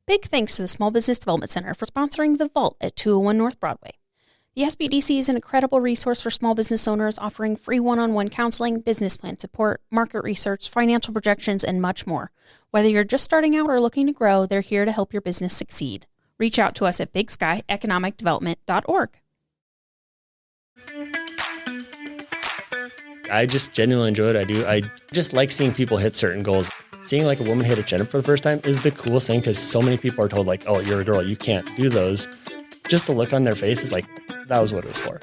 Big thanks to the Small Business Development Center for sponsoring The Vault at 201 North Broadway. The SBDC is an incredible resource for small business owners, offering free one-on-one counseling, business plan support, market research, financial projections, and much more. Whether you're just starting out or looking to grow, they're here to help your business succeed. Reach out to us at bigsky.economicdevelopment.org. I just genuinely enjoy what I do. I just like seeing people hit certain goals. Seeing like a woman hit a chin-up for the first time is the coolest thing, because so many people are told like, oh, you're a girl, you can't do those. Just the look on their face is like, that was what it was for.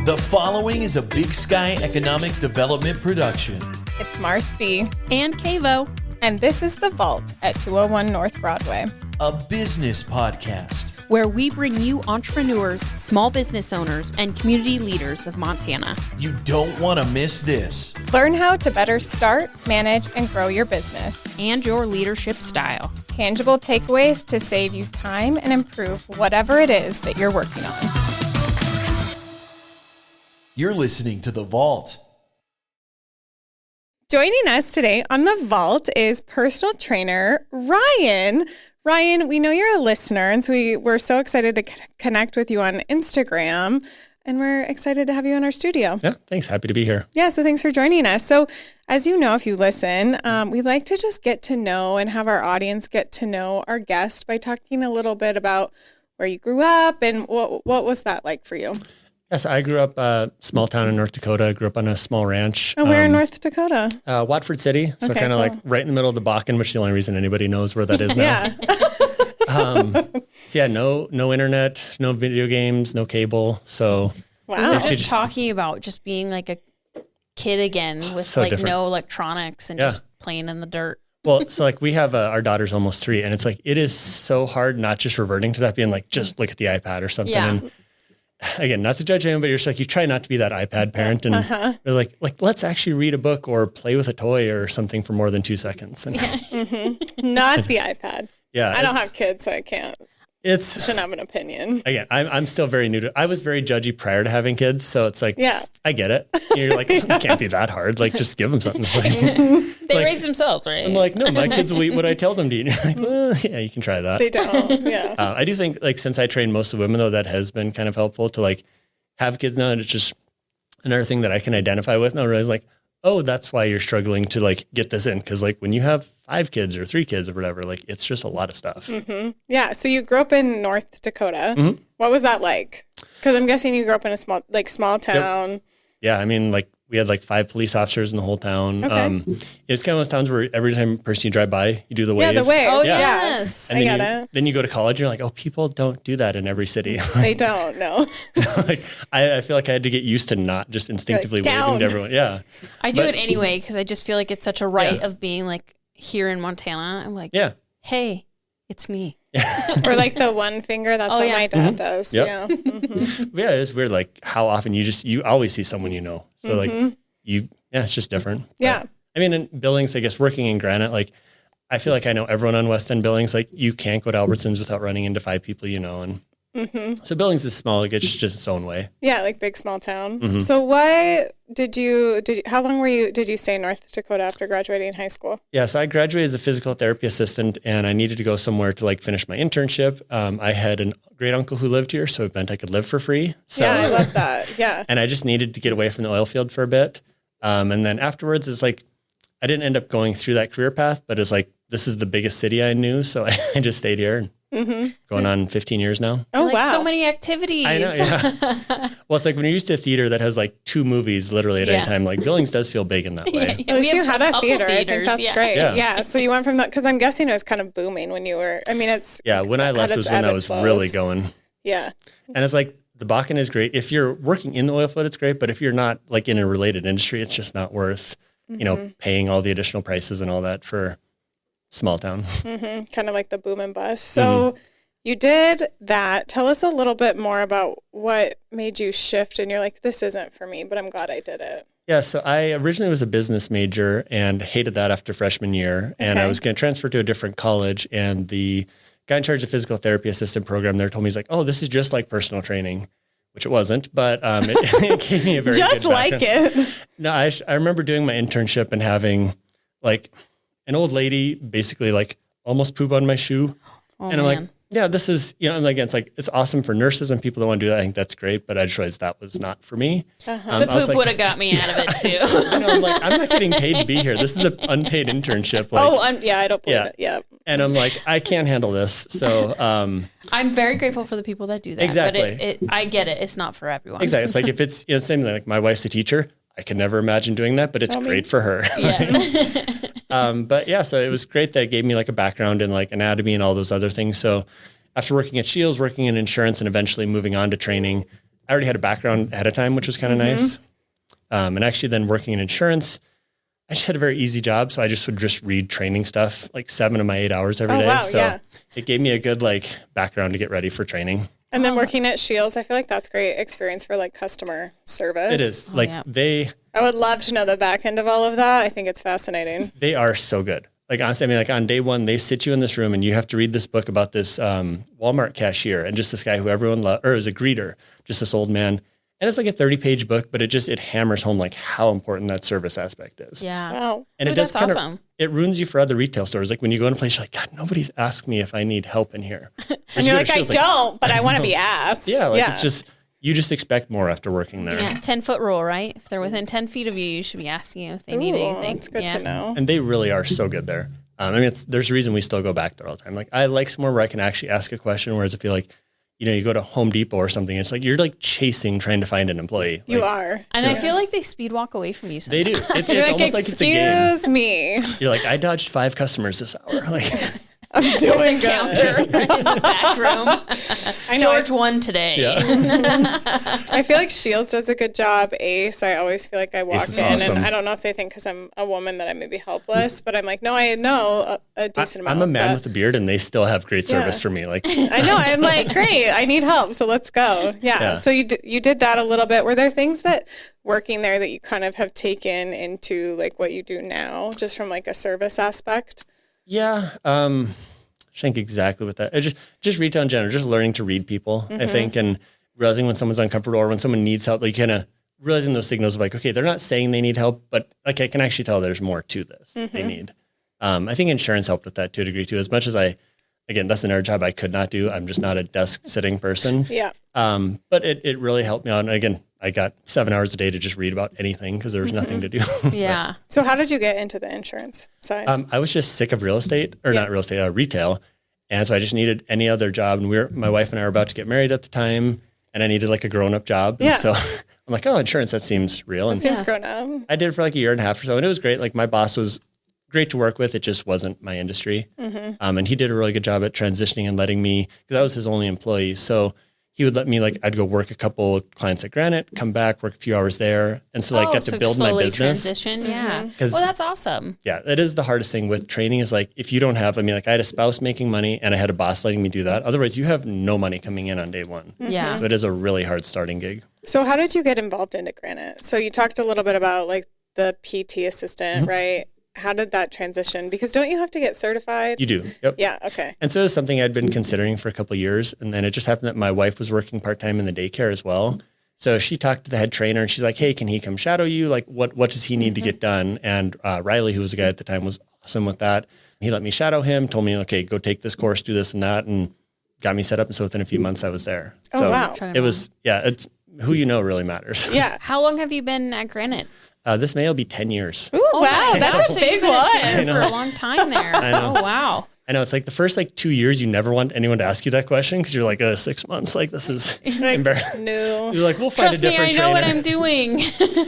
The following is a Big Sky Economic Development production. It's Mars B. And Kavo. And this is The Vault at 201 North Broadway. A business podcast where we bring you entrepreneurs, small business owners, and community leaders of Montana. You don't want to miss this. Learn how to better start, manage, and grow your business. And your leadership style. Tangible takeaways to save you time and improve whatever it is that you're working on. You're listening to The Vault. Joining us today on The Vault is personal trainer Ryan. Ryan, we know you're a listener, and so we're so excited to connect with you on Instagram, and we're excited to have you in our studio. Yeah, thanks. Happy to be here. Yeah, so thanks for joining us. So as you know, if you listen, we like to just get to know and have our audience get to know our guest by talking a little bit about where you grew up and what was that like for you? Yes, I grew up small town in North Dakota. I grew up on a small ranch. Oh, where in North Dakota? Watford City. So kind of like right in the middle of the Bakken, which is the only reason anybody knows where that is now. Yeah. So yeah, no internet, no video games, no cable. So wow. We were just talking about just being like a kid again with so like different. no electronics and just playing in the dirt. Well, so like we have our daughter's almost 3, and it's like it is so hard not just reverting to that, being like just look at the iPad or something. Yeah. And again, not to judge anyone, but you're just like, you try not to be that iPad parent, and they're like let's actually read a book or play with a toy or something for more than 2 seconds. And Not the iPad. yeah, I don't have kids, so I can't. I shouldn't have an opinion. Again, I'm still very new to. I was very judgy prior to having kids, so it's like, I get it. And you're like, it can't be that hard. Like, just give them something. It's like, they raise themselves, right? I'm like, no, my kids will eat what I tell them to eat. And you're like, well, yeah, you can try that. They don't. Yeah. I do think like since I train most of women though, that has been kind of helpful to like have kids now, and it's just another thing that I can identify with. And I realize like, oh, that's why you're struggling to like get this in. Cause like when you have 5 kids or 3 kids or whatever, like it's just a lot of stuff. Mm-hmm. Yeah. So you grew up in North Dakota. Mm-hmm. What was that like? Cause I'm guessing you grew up in a small town. Yep. Yeah. I mean, like we had like 5 police officers in the whole town. Okay. It's kind of those towns where every time person you drive by, you do the wave. Yeah, the wave. Oh, yeah. yes. And I get it. Then you go to college, you're like, oh, people don't do that in every city. They don't, no. Like, I feel like I had to get used to not just instinctively waving to everyone. Yeah. I do it anyway because I just feel like it's such a right of being like here in Montana. I'm like, hey, it's me. Or like the one finger. That's what my dad does. Yep. Yeah. Mm-hmm. Yeah, it's weird. Like how often you always see someone you know. So like it's just different. Yeah. But, I mean, in Billings, I guess working in Granite, like I feel like I know everyone on West End Billings. Like you can't go to Albertsons without running into 5 people you know. And so Billings is small. Like it's just its own way. Yeah, like big small town. Mm-hmm. So what how long did you stay in North Dakota after graduating high school? Yeah, so I graduated as a physical therapy assistant, and I needed to go somewhere to like finish my internship. I had a great uncle who lived here, so it meant I could live for free. So, yeah, I love that. Yeah. And I just needed to get away from the oil field for a bit. And then afterwards, it's like, I didn't end up going through that career path, but it's like, this is the biggest city I knew. So I just stayed here. Going on 15 years now. Oh, like wow. So many activities. I know, yeah. Well, it's like when you're used to a theater that has like 2 movies literally at any time, like Billings does feel big in that way. At least you had a theater. I think that's great. Yeah. Yeah. So you went from that, because I'm guessing it was kind of booming when you were, I mean, it's. Yeah, when I left was when I was really going. Yeah. And it's like, the Bakken is great. If you're working in the oil field, it's great. But if you're not like in a related industry, it's just not worth, paying all the additional prices and all that for small town. Mm-hmm. Kind of like the boom and bust. So you did that. Tell us a little bit more about what made you shift and you're like, this isn't for me, but I'm glad I did it. Yeah, so I originally was a business major and hated that after freshman year. And I was going to transfer to a different college, and the guy in charge of physical therapy assistant program there told me, he's like, oh, this is just like personal training, which it wasn't, but it gave me a very just good background. like it. No, I remember doing my internship and having like an old lady basically like almost poop on my shoe. Oh, and I'm man. like, yeah, this is, and again, it's like, it's awesome for nurses and people that want to do that. I think that's great, but I just realized that was not for me. The I was poop like, would have got me out of it too. I'm like, I'm not getting paid to be here. This is an unpaid internship. Like, I don't believe it. Yeah. and I'm like, I can't handle this. So, I'm very grateful for the people that do that. Exactly. But I get it. It's not for everyone. exactly. It's like, if it's, same thing, like my wife's a teacher. I could never imagine doing that, but it's great for her. Yeah. But yeah, so it was great that it gave me like a background in like anatomy and all those other things. So after working at Shields, working in insurance, and eventually moving on to training, I already had a background ahead of time, which was kind of nice. And actually then working in insurance, I just had a very easy job. So I just would read training stuff like 7 of my 8 hours every day. Wow, so yeah. it gave me a good like background to get ready for training. And then working at Shields, I feel like that's great experience for like customer service. It is yeah. I would love to know the back end of all of that. I think it's fascinating. They are so good. Like honestly, I mean, like on day one, they sit you in this room and you have to read this book about this Walmart cashier and just this guy who everyone loved, or is a greeter, just this old man. And it's like a 30-page book, but it hammers home like how important that service aspect is. Yeah. Wow. And Ooh, it does that's kind awesome. of, it ruins you for other retail stores. Like when you go in a place, you're like, God, nobody's asked me if I need help in here. And you're like, I don't, but I want to be asked. Yeah, like it's just, you just expect more after working there. Yeah. 10-foot rule, right? If they're within 10 feet of you, you should be asking you if they need anything. It's good to know. And they really are so good there. I mean, there's a reason we still go back there all the time. Like I like somewhere where I can actually ask a question, whereas I feel like, you go to Home Depot or something, it's like you're like trying to find an employee. You like, are. And I feel like they speed walk away from you sometimes. They do. It's You're like, almost like it's a game. excuse me. You're like, I dodged 5 customers this hour. Like, I'm There's doing a good. counter in the back room. I know. George won today. yeah. I feel like Shields does a good job. Ace, I always feel like I walk is in, awesome. and I don't know if they think because I'm a woman that I may be helpless, but I'm like, no, I know a decent amount. I'm a man but with a beard and they still have great service for me. Like, I know. I'm like, great. I need help, so let's go. Yeah. So you did that a little bit. Were there things that working there that you kind of have taken into like what you do now, just from like a service aspect? yeah. I think exactly what that, just retail in general, just learning to read people, I think, and realizing when someone's uncomfortable or when someone needs help, like kind of realizing those signals of like, okay, they're not saying they need help, but like, I can actually tell there's more to this they need. I think insurance helped with that to a degree too, as much as again, that's another job I could not do. I'm just not a desk sitting person. Yeah. But it really helped me out. And again, I got 7 hours a day to just read about anything because there was nothing to do. Yeah. So how did you get into the insurance side? I was just sick of real estate, or not real estate, retail. And so I just needed any other job. And my wife and I were about to get married at the time, and I needed like a grown-up job. And so I'm like, oh, insurance, that seems real. And Seems grown up. I did it for like a year and a half or so, and it was great. Like my boss was great to work with. It just wasn't my industry. And he did a really good job at transitioning and letting me, because I was his only employee. So he would let me, like, I'd go work a couple clients at Granite, come back, work a few hours there. And so like got to build my business. Transition. Yeah. Well, that's awesome. Yeah, that is the hardest thing with training is like, if you don't have, I mean, like I had a spouse making money and I had a boss letting me do that. Otherwise you have no money coming in on day one. Yeah. So it is a really hard starting gig. So how did you get involved into Granite? So you talked a little bit about like the PT assistant, right? How did that transition? Because don't you have to get certified? You do. Yep. Yeah. Okay. And so it was something I'd been considering for a couple of years. And then it just happened that my wife was working part-time in the daycare as well. So she talked to the head trainer and she's like, hey, can he come shadow you? Like, what does he need to get done? And Riley, who was the guy at the time, was awesome with that. He let me shadow him, told me, okay, go take this course, do this and that, and got me set up. And so within a few months I was there. Oh, So wow. it was, it's who you know really matters. Yeah. How long have you been at Granite? This May will be 10 years. Ooh, wow. That's a So big you've been a one. trainer for a long time there. know. Oh, wow. I know it's like the first like 2 years, you never want anyone to ask you that question because you're like, 6 months, like this is embarrassing. No. You're like, we'll find Trust a me, different I know what trainer. I'm doing.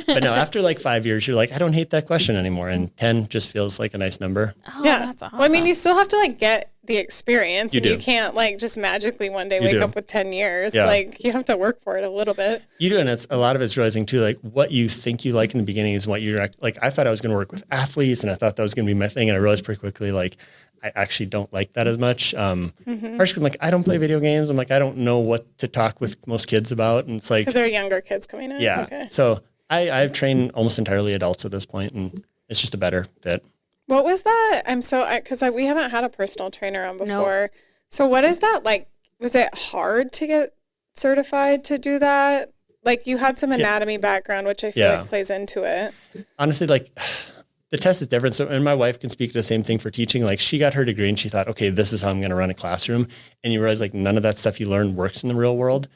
But no, after like 5 years, you're like, I don't hate that question anymore. And 10 just feels like a nice number. Oh, Yeah. that's awesome. Well, I mean, you still have to like get the experience, You and do. you can't like just magically one day You wake do. up with 10 years. Yeah. Like you have to work for it a little bit. You do, and it's a lot of it's realizing too, like what you think you like in the beginning is what you're like. I thought I was going to work with athletes, and I thought that was going to be my thing, and I realized pretty quickly like I actually don't like that as much. First, I'm like, I don't play video games. I'm like, I don't know what to talk with most kids about, and it's like, Because there are younger kids coming in. yeah. Okay. So I've trained almost entirely adults at this point, and it's just a better fit. What was that? Because we haven't had a personal trainer on before. So what is that like? Was it hard to get certified to do that? Like you had some anatomy background, which I feel like plays into it. Honestly, like the test is different. So, and my wife can speak to the same thing for teaching. Like she got her degree and she thought, okay, this is how I'm going to run a classroom. And you realize like none of that stuff you learn works in the real world.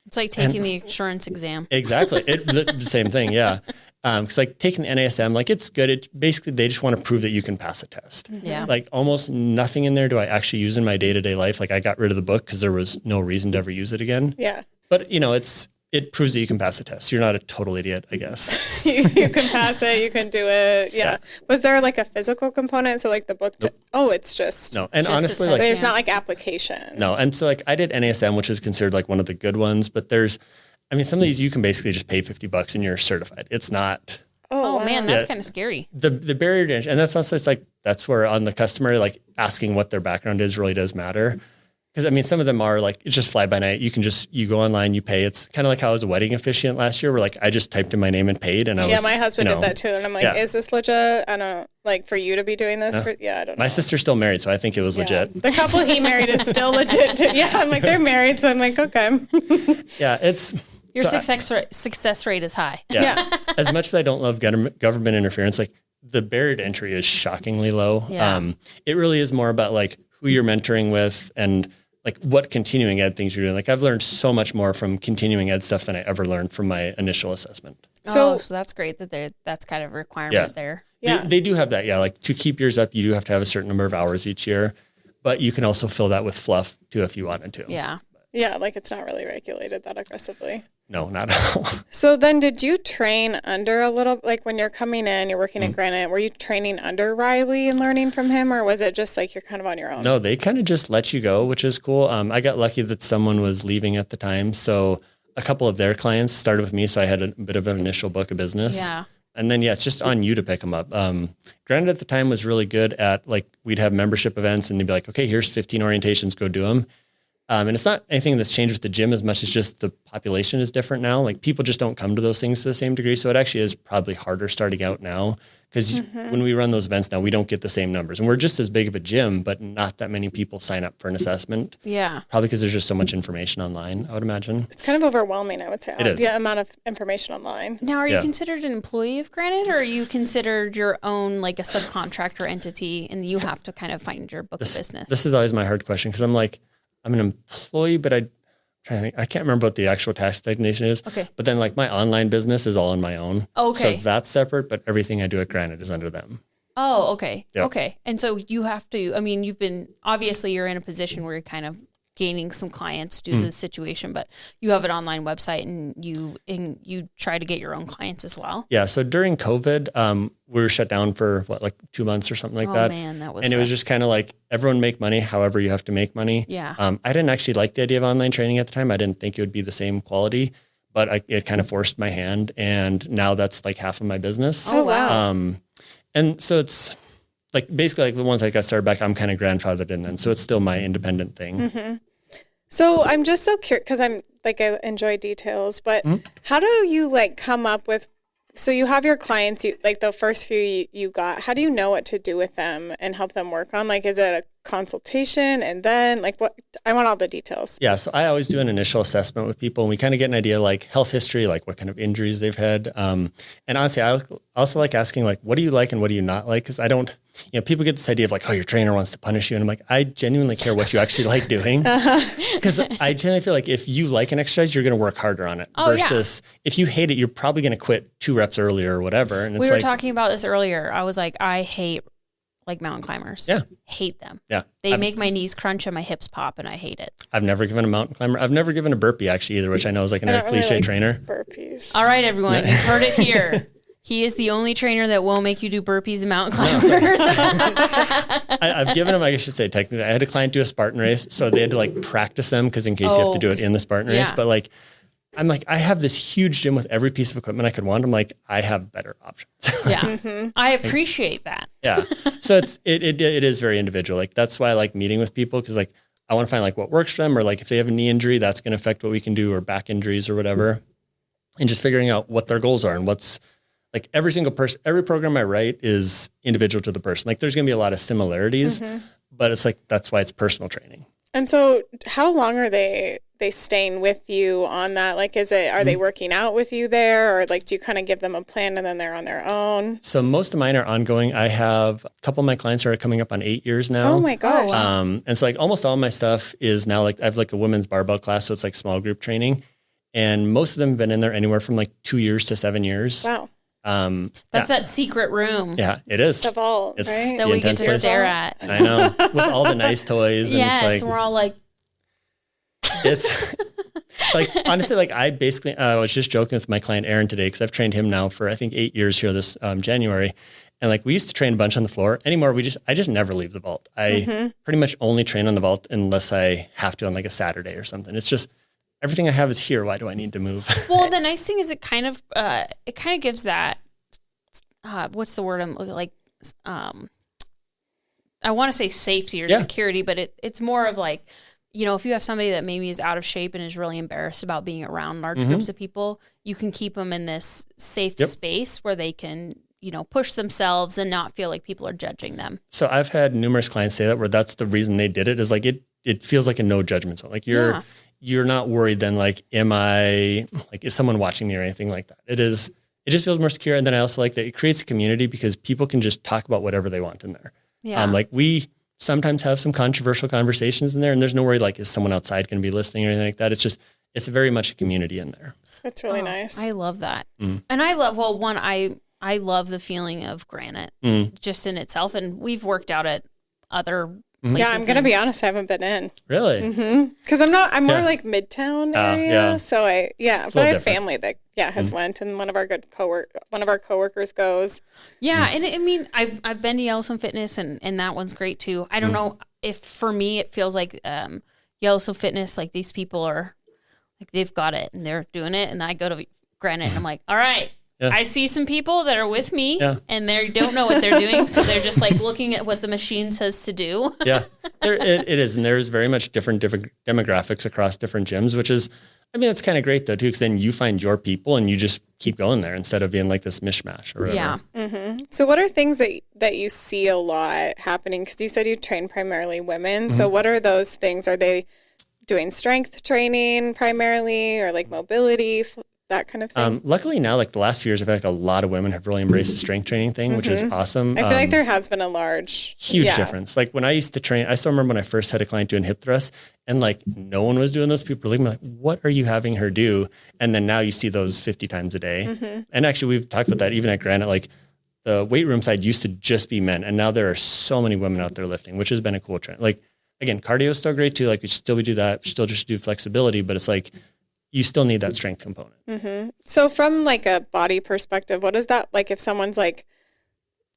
It's like taking the insurance exam. Exactly. The same thing. Yeah. Cause like taking the NASM, like it's good. It basically, they just want to prove that you can pass a test. Yeah. Like almost nothing in there do I actually use in my day-to-day life. Like I got rid of the book because there was no reason to ever use it again. Yeah. But you know, it proves that you can pass a test. You're not a total idiot, I guess. You can pass it. You can do it. Yeah. Was there like a physical component? So like the book, it's just. No. And just honestly, a like, test. There's not like application. no. And so like I did NASM, which is considered like one of the good ones, but some of these you can basically just pay $50 and you're certified. It's not. Oh wow. man, that's kind of scary. The barrier to entry, and that's also, it's like, that's where on the customer, like asking what their background is really does matter. Because I mean, some of them are like, it's just fly by night. You go online, you pay. It's kind of like how I was a wedding officiant last year where like, I just typed in my name and paid. And my husband did that too. And I'm like, is this legit? I don't like for you to be doing this. I don't know. My sister's still married, so I think it was legit. The couple he married is still legit too. Yeah. I'm like, they're married. So I'm like, okay. Yeah. Your success rate is high. Yeah. As much as I don't love government interference, like the barrier to entry is shockingly low. Yeah. It really is more about like who you're mentoring with and like what continuing ed things you're doing. Like I've learned so much more from continuing ed stuff than I ever learned from my initial assessment. So that's great that that's kind of a requirement there. Yeah. They do have that. Yeah. Like to keep yours up, you do have to have a certain number of hours each year, but you can also fill that with fluff too if you wanted to. Yeah. Yeah. Like it's not really regulated that aggressively. No, not at all. So then did you train under like when you're coming in, you're working at Granite, were you training under Riley and learning from him, or was it just like you're kind of on your own? No, they kind of just let you go, which is cool. I got lucky that someone was leaving at the time. So a couple of their clients started with me. So I had a bit of an initial book of business. Yeah. And then, it's just on you to pick them up. Granite at the time was really good at like, we'd have membership events and they'd be like, okay, here's 15 orientations, go do them. And it's not anything that's changed with the gym as much as just the population is different now. Like people just don't come to those things to the same degree. So it actually is probably harder starting out now because when we run those events now, we don't get the same numbers and we're just as big of a gym, but not that many people sign up for an assessment. Yeah. Probably because there's just so much information online, I would imagine. It's kind of overwhelming, I would say. It is. The amount of information online. Now, are you considered an employee of Granite or are you considered your own, like a subcontractor entity and you have to kind of find your book of business? This is always my hard question because I'm like, I'm an employee, but I'm trying to think. I can't remember what the actual tax designation is. Okay. But then like my online business is all on my own. Okay. So that's separate, but everything I do at Granite is under them. Oh, okay. Yep. Okay. And so you have to, I mean, you're in a position where you're kind of gaining some clients due to the situation, but you have an online website and you try to get your own clients as well. Yeah. So during COVID, we were shut down for like 2 months or something like that. Oh man, that was and it rough. was just kind of like everyone make money, however you have to make money. Yeah. I didn't actually like the idea of online training at the time. I didn't think it would be the same quality, but it kind of forced my hand. And now that's like half of my business. Oh, wow. And so it's like basically like the ones I got started back, I'm kind of grandfathered in then. So it's still my independent thing. Mm-hmm. So I'm just so curious because I enjoy details, but how do you like come up with, so you have your clients, like the first few you got, how do you know what to do with them and help them work on? Like, is it a consultation and then like what, I want all the details. Yeah. So I always do an initial assessment with people and we kind of get an idea like health history, like what kind of injuries they've had. And honestly, I also like asking like, what do you like and what do you not like? Cause I don't, people get this idea of like, oh, your trainer wants to punish you. And I'm like, I genuinely care what you actually like doing. Because I genuinely feel like if you like an exercise, you're going to work harder on it versus if you hate it, you're probably going to quit 2 reps earlier or whatever. And it's we were talking about this earlier. I was like, I hate like mountain climbers. Yeah. Hate them. Yeah. They make my knees crunch and my hips pop and I hate it. I've never given a mountain climber. I've never given a burpee actually either, which I know is like another cliche like trainer. Burpees. All right, everyone. You've heard it here. He is the only trainer that won't make you do burpees and mountain climbers. I've given him, I should say technically, I had a client do a Spartan race. So they had to like practice them because in case you have to do it in the Spartan race. But like, I'm like, I have this huge gym with every piece of equipment I could want. I'm like, I have better options. Yeah. I appreciate that. Yeah. So it is very individual. Like that's why I like meeting with people. Cause like, I want to find like what works for them or like if they have a knee injury, that's going to affect what we can do or back injuries or whatever. And just figuring out what their goals are and what's like every single person, every program I write is individual to the person. Like there's going to be a lot of similarities, but it's like, that's why it's personal training. And so how long are they they staying with you on that? Like, are they working out with you there, or like, do you kind of give them a plan and then they're on their own? So most of mine are ongoing. I have a couple of my clients are coming up on 8 years now. Oh my gosh. And so like almost all my stuff is now like, I have like a women's barbell class. So it's like small group training, and most of them have been in there anywhere from like 2 years to 7 years. Wow. That's that secret room. Yeah, it is. The vault, It's right? That the we get to intense stare part. at. I know, with all the nice toys. And Yes, it's like, and we're all like, it's like, honestly, like I basically, I was just joking with my client Aaron today, because I've trained him now for, I think, 8 years here this January. And like, we used to train a bunch on the floor. Anymore, I just never leave the vault. I pretty much only train on the vault unless I have to on like a Saturday or something. It's just, everything I have is here. Why do I need to move? well, the nice thing is it kind of gives that, what's the word I'm like, I want to say safety or security, but it's more of like, you know, if you have somebody that maybe is out of shape and is really embarrassed about being around large groups of people, you can keep them in this safe space where they can, you know, push themselves and not feel like people are judging them. So I've had numerous clients say that, where that's the reason they did it, is like, it feels like a no judgment zone. Like you're not worried then, like, is someone watching me or anything like that? It just feels more secure. And then I also like that it creates a community, because people can just talk about whatever they want in there. Yeah. Like we sometimes have some controversial conversations in there, and there's no worry, like, is someone outside going to be listening or anything like that? It's very much a community in there. That's really nice. I love that. And I love, I love the feeling of Granite just in itself. And we've worked out at other places. Yeah, I'm going to be honest, I haven't been in. Really? Because I'm more like Midtown area. Yeah. So but I have different. family that has went, and one of our coworkers goes. Yeah. And I mean, I've been to Yellowstone Fitness, and that one's great too. I don't know if for me, it feels like Yellowstone Fitness, like these people are like, they've got it and they're doing it. And I go to Granite and I'm like, all right. Yeah. I see some people that are with me and they don't know what they're doing. So they're just like looking at what the machine says to do. Yeah, it is. And there's very much different demographics across different gyms, which is, I mean, it's kind of great though, too, because then you find your people and you just keep going there instead of being like this mishmash or whatever. Yeah. So what are things that you see a lot happening? Because you said you train primarily women. So what are those things? Are they doing strength training primarily, or like mobility, that kind of thing? Luckily now, like the last few years, I feel like a lot of women have really embraced the strength training thing, which is awesome. I feel like there has been a huge difference. Like when I used to train, I still remember when I first had a client doing hip thrusts, and like no one was doing those. People were looking like, what are you having her do? And then now you see those 50 times a day. And actually we've talked about that even at Granite, like the weight room side used to just be men. And now there are so many women out there lifting, which has been a cool trend. Like, again, cardio is still great too. Like we do that. We still just do flexibility, but it's like, you still need that strength component. So from like a body perspective, what is that like if someone's like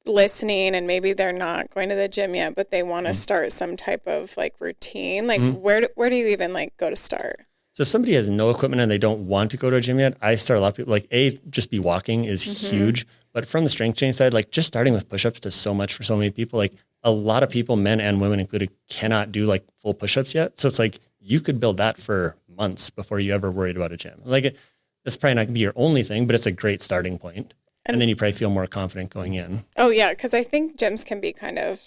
listening and maybe they're not going to the gym yet, but they want to start some type of like routine? Like where do you even like go to start? So if somebody has no equipment and they don't want to go to a gym yet, I start a lot of people like just be walking is huge. But from the strength training side, like just starting with push-ups does so much for so many people. Like a lot of people, men and women included, cannot do like full push-ups yet. So it's like you could build that for months before you ever worried about a gym. Like that's probably not gonna be your only thing, but it's a great starting point. And then you probably feel more confident going in. Oh yeah, because I think gyms can be kind of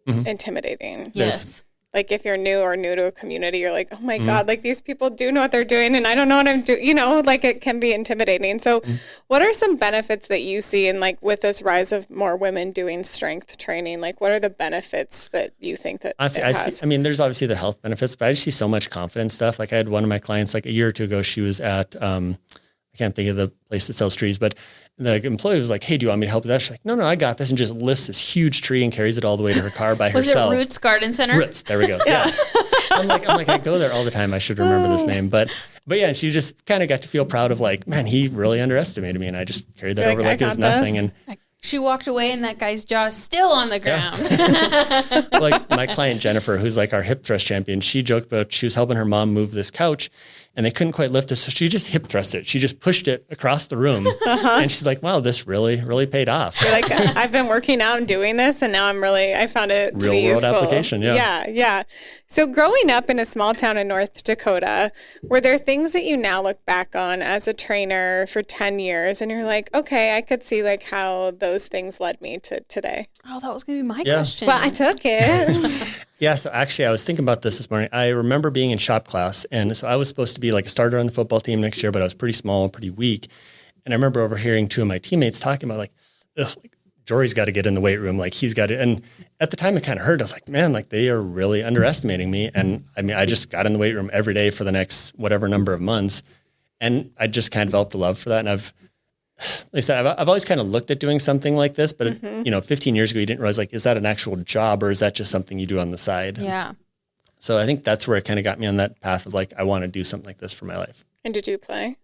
intimidating. Yes. Like if you're new to a community, you're like, oh my God, like these people do know what they're doing and I don't know what I'm doing, you know, like it can be intimidating. So what are some benefits that you see in like with this rise of more women doing strength training? Like what are the benefits that you think that honestly, it has? I mean, there's obviously the health benefits, but I just see so much confidence stuff. Like I had one of my clients like a year or two ago, she was at, I can't think of the place that sells trees, but the employee was like, hey, do you want me to help you with that? She's like, no, I got this. And just lifts this huge tree and carries it all the way to her car by herself. Was it Roots Garden Center? Roots. There we go. Yeah. I'm like, I go there all the time. I should remember this name. But yeah, and she just kind of got to feel proud of like, man, he really underestimated me. And I just carried that over like it was nothing. And she walked away and that guy's jaw is still on the ground. Yeah. Like my client, Jennifer, who's like our hip thrust champion, she joked about she was helping her mom move this couch and they couldn't quite lift it. So she just hip thrust it. She just pushed it across the room. And she's like, wow, this really, really paid off. You're like, I've been working out and doing this and now I found it to be useful. Real world application. Yeah. So growing up in a small town in North Dakota, were there things that you now look back on as a trainer for 10 years and you're like, okay, I could see like how those things led me to today? Oh, that was going to be my question. Well, I took it. Yeah. So actually I was thinking about this morning. I remember being in shop class. And so I was supposed to be like a starter on the football team next year, but I was pretty small, pretty weak. And I remember overhearing two of my teammates talking about like, Jory's got to get in the weight room. Like he's got to, and at the time it kind of hurt. I was like, man, like they are really underestimating me. And I mean, I just got in the weight room every day for the next whatever number of months. And I just kind of developed a love for that. And I've always kind of looked at doing something like this, but 15 years ago, you didn't realize like, is that an actual job or is that just something you do on the side? Yeah. So I think that's where it kind of got me on that path of like, I want to do something like this for my life. And did you play?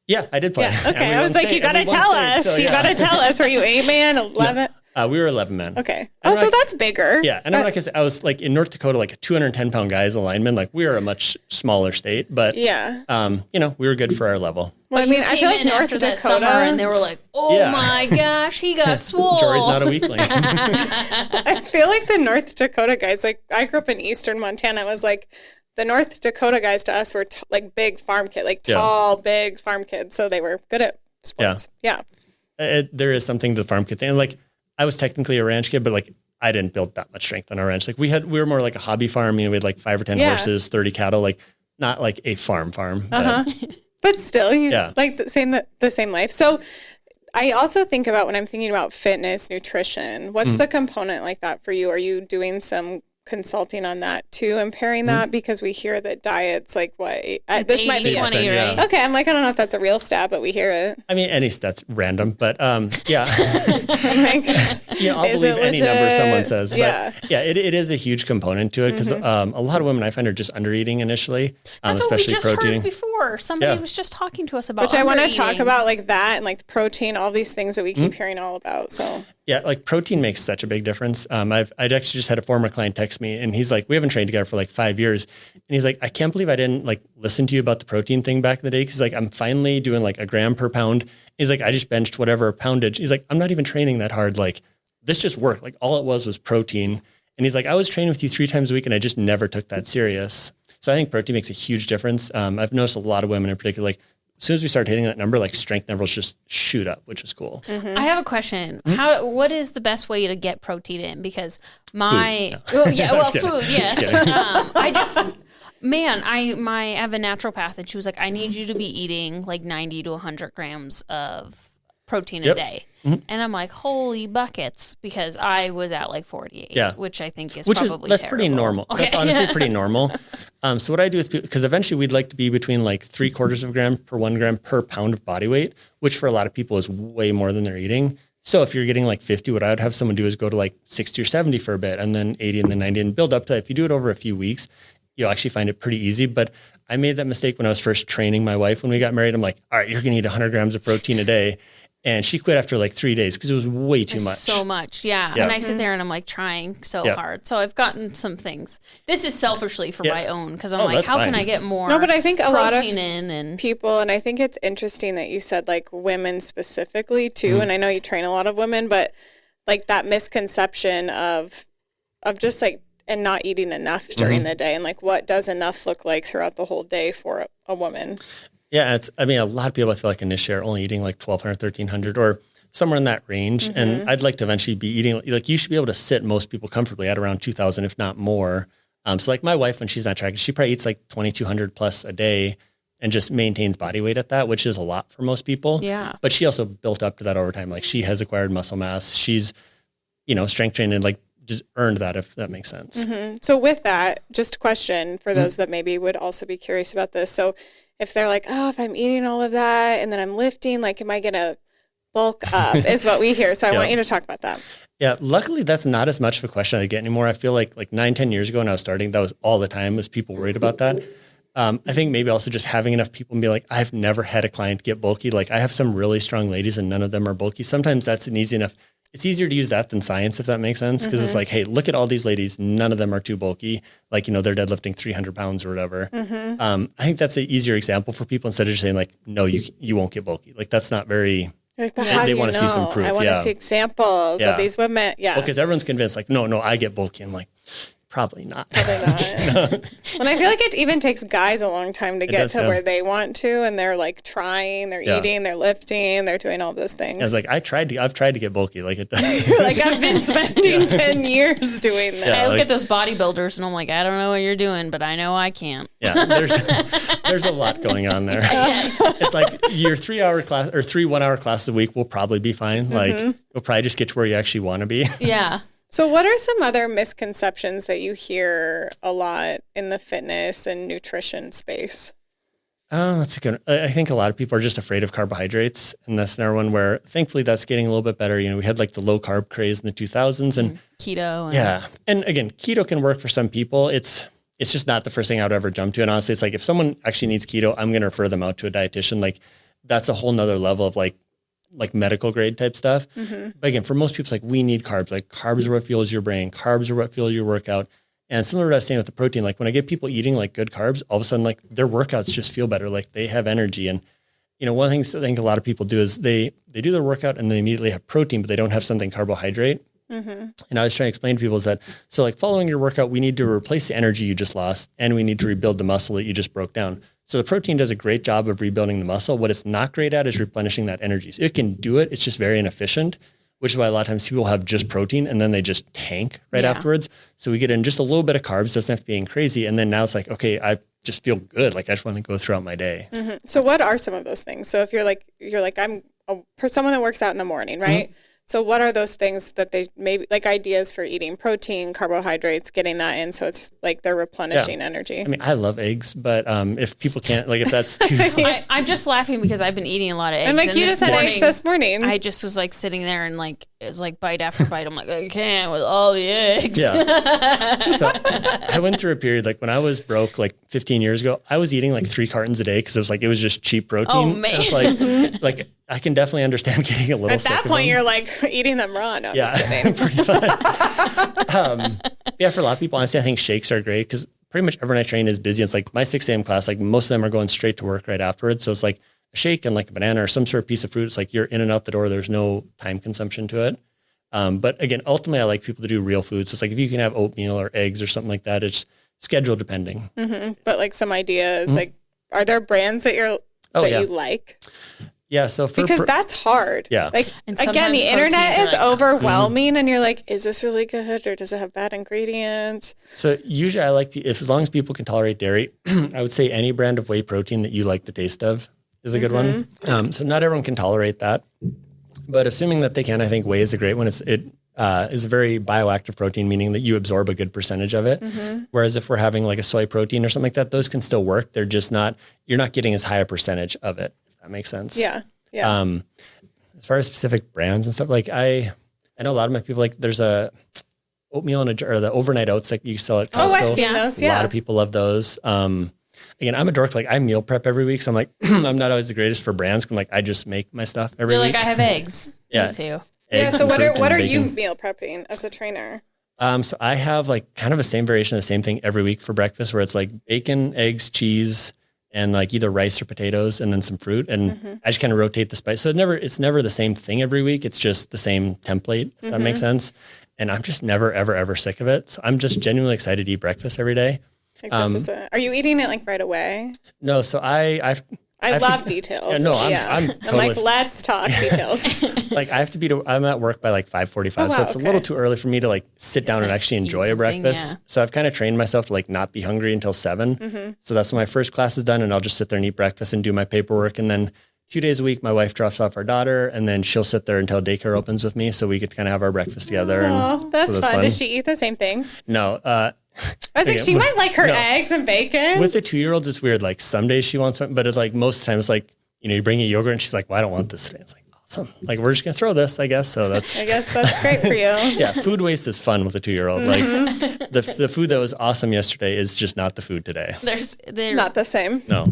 Yeah, I did play. Yeah. Okay. I was like, you got to tell us. So, you got to tell us. Were you 8-man, 11? No, we were 11 men. Okay. Oh, so that's bigger. Yeah. And like I said, I was like in North Dakota, like a 210-pound guy as a lineman. Like we were a much smaller state, but yeah, we were good for our level. Well, I mean, I feel like North Dakota, summer and they were like, "Oh my gosh, he got swole." Jory's not a weakling. I feel like the North Dakota guys. Like I grew up in Eastern Montana. It was like the North Dakota guys to us were like big farm kids, like tall, big farm kids. So they were good at sports. Yeah. There is something to the farm kid thing. Like I was technically a ranch kid, but like I didn't build that much strength on our ranch. Like we were more like a hobby farm. We had like 5 or 10 horses, 30 cattle, like not like a farm. But still, like the same life. So I also think about when I'm thinking about fitness, nutrition, what's the component like that for you? Are you doing some consulting on that too and pairing that? Because we hear that diets like what this might be 20, right? Okay, I'm like, I don't know if that's a real stat, but we hear it. I mean, any stat's random, but yeah. I'm like, I'll believe any number someone says. But it is a huge component to it because a lot of women I find are just under eating initially, that's especially what we just protein. heard before. Somebody was just talking to us about which I want to talk about like that and like protein, all these things that we keep hearing all about. So yeah, like protein makes such a big difference. I'd actually just had a former client text me and he's like, we haven't trained together for like 5 years. And he's like, I can't believe I didn't like listen to you about the protein thing back in the day. Cause he's like, I'm finally doing like a gram per pound. He's like, I just benched whatever poundage. He's like, I'm not even training that hard. Like this just worked. Like all it was protein. And he's like, I was training with you 3 times a week and I just never took that serious. So I think protein makes a huge difference. I've noticed a lot of women in particular, like as soon as we start hitting that number, like strength levels just shoot up, which is cool. I have a question. What is the best way to get protein in? Because food, yes. I have a naturopath and she was like, I need you to be eating like 90 to 100 grams of protein a day. And I'm like, holy buckets, because I was at like 48, which I think is probably that's terrible. pretty normal. Okay. That's honestly pretty normal. So what I do with people, because eventually we'd like to be between like 3/4 of a gram per 1 gram per pound of body weight, which for a lot of people is way more than they're eating. So if you're getting like 50, what I would have someone do is go to like 60 or 70 for a bit and then 80 and then 90 and build up to that. If you do it over a few weeks, you'll actually find it pretty easy. But I made that mistake when I was first training my wife when we got married. I'm like, all right, you're going to eat 100 grams of protein a day. And she quit after like 3 days because it was way too much. So much, yeah. And I sit there and I'm like trying so hard. So I've gotten some things. This is selfishly for my own because I'm like, how can I get more? No, but I think a lot of in people, and I think it's interesting that you said like women specifically too. And I know you train a lot of women, but like that misconception of just like and not eating enough during the day and like what does enough look like throughout the whole day for a woman. Yeah, a lot of people I feel like initially are only eating like 1,200, 1,300 or somewhere in that range. And I'd like to eventually be eating, like you should be able to sit most people comfortably at around 2,000, if not more. So like my wife, when she's not tracking, she probably eats like 2,200 plus a day and just maintains body weight at that, which is a lot for most people. Yeah. But she also built up to that over time. Like she has acquired muscle mass. She's, strength trained and like just earned that, if that makes sense. So with that, just a question for those that maybe would also be curious about this. So if they're like, oh, if I'm eating all of that and then I'm lifting, like, am I going to bulk up is what we hear. So I want you to talk about that. Yeah. Luckily, that's not as much of a question I get anymore. I feel like 9-10 years ago when I was starting, that was all the time was people worried about that. I think maybe also just having enough people and be like, I've never had a client get bulky. Like I have some really strong ladies and none of them are bulky. Sometimes that's an easy enough. It's easier to use that than science, if that makes sense. Because it's like, hey, look at all these ladies. None of them are too bulky. Like, they're deadlifting 300 pounds or whatever. I think that's an easier example for people instead of just saying like, no, you won't get bulky. Like that's not very, they want to see some proof. I want to see examples of these women. Yeah. Because everyone's convinced like, no, I get bulky. I'm like, Probably not. Probably not. And I feel like it even takes guys a long time to get to where they want to, and they're like trying, they're eating, they're lifting, they're doing all those things. I was like, I've tried to get bulky. Like it does. You're like, I've been spending 10 years doing that. I look at those bodybuilders and I'm like, I don't know what you're doing, but I know I can't. Yeah, there's a lot going on there. It's like your 3-hour class or 3 1-hour classes a week will probably be fine. Like you'll probably just get to where you actually want to be. Yeah. So what are some other misconceptions that you hear a lot in the fitness and nutrition space? That's a good. I think a lot of people are just afraid of carbohydrates, and that's another one where thankfully that's getting a little bit better. You know, we had like the low carb craze in the 2000s, and keto. And again, keto can work for some people. It's just not the first thing I would ever jump to. And honestly, it's like if someone actually needs keto, I'm going to refer them out to a dietitian. Like that's a whole nother level of like medical grade type stuff. But again, for most people, it's like we need carbs. Like carbs are what fuels your brain. Carbs are what fuel your workout. And similar to what I was saying with the protein, like when I get people eating like good carbs, all of a sudden like their workouts just feel better. Like they have energy. And you know, one thing I think a lot of people do is they do their workout and they immediately have protein, but they don't have something carbohydrate. And I was trying to explain to people is that, so like following your workout, we need to replace the energy you just lost and we need to rebuild the muscle that you just broke down. So the protein does a great job of rebuilding the muscle. What it's not great at is replenishing that energy. So it can do it. It's just very inefficient, which is why a lot of times people have just protein and then they just tank right afterwards. So we get in just a little bit of carbs, doesn't have to be anything crazy. And then now it's like, okay, I just feel good. Like I just want to go throughout my day. So what are some of those things? So if you're like, I'm someone that works out in the morning, right? So what are those things that they maybe like ideas for eating protein, carbohydrates, getting that in so it's like they're replenishing energy? I mean, I love eggs, but if people can't, like if that's too... I'm just laughing because I've been eting a lot of eggs. I'm like, you just had eggs this morning. I just was like sitting there and like, it was like bite after bite. I'm like, I can't with all the eggs. Yeah. So I went through a period, like when I was broke, like 15 years ago, I was eating like 3 cartons a day because it was just cheap protein. Oh, man. It's like I can definitely understand getting a little At sick that of point, them. you're like eating them raw. No, I'm just kidding. Pretty much. Yeah, for a lot of people, honestly, I think shakes are great because pretty much everyone I train is busy. It's like my 6 a.m. class, like most of them are going straight to work right afterwards. So it's like a shake and like a banana or some sort of piece of fruit. It's like you're in and out the door. There's no time consumption to it. But again, ultimately, I like people to do real food. So it's like if you can have oatmeal or eggs or something like that, it's schedule depending. But like some ideas, like are there brands that you like? Yeah, so because that's hard. Yeah. Like again, the internet is overwhelming and you're like, is this really good or does it have bad ingredients? So usually I like, as long as people can tolerate dairy, I would say any brand of whey protein that you like the taste of is a good one. So not everyone can tolerate that. But assuming that they can, I think whey is a great one. It is a very bioactive protein, meaning that you absorb a good percentage of it. Whereas if we're having like a soy protein or something like that, those can still work. They're just not, you're not getting as high a percentage of it. That makes sense. Yeah. As far as specific brands and stuff, like I know a lot of my people, like there's a oatmeal in a jar, or the overnight oats that you sell at Costco. Oh, I've seen those. Yeah. A lot of people love those. Again, I'm a dork. Like I meal prep every week. So I'm like, I'm not always the greatest for brands. I'm like, I just make my stuff every week. Like I have eggs. Yeah. Me too. Eggs so what are bacon. you meal prepping as a trainer? So I have like kind of the same variation of the same thing every week for breakfast where it's like bacon, eggs, cheese, and like either rice or potatoes and then some fruit. And I just kind of rotate the spice. So it's never the same thing every week. It's just the same template, if that makes sense. And I'm just never, ever, ever sick of it. So I'm just genuinely excited to eat breakfast every day. Are you eating it like right away? No. So I love details. Yeah, no, I'm totally, like, let's talk details. like I have to I'm at work by like 5:45. So it's a little too early for me to like sit down and actually enjoy a breakfast. Yeah. So I've kind of trained myself to like not be hungry until 7. So that's when my first class is done and I'll just sit there and eat breakfast and do my paperwork. And then 2 days a week, my wife drops off our daughter and then she'll sit there until daycare opens with me. So we get to kind of have our breakfast together. Oh, that's fun. Does she eat the same things? No. I was like, she might like her eggs and bacon. With the 2-year-olds, it's weird. Like some days she wants something, but it's like most of the time it's like, you bring a yogurt and she's like, well, I don't want this today. It's like, awesome. Like, we're just going to throw this, I guess. So I guess that's great for you. Yeah. Food waste is fun with a 2-year-old. Like the food that was awesome yesterday is just not the food today. They're not the same. No.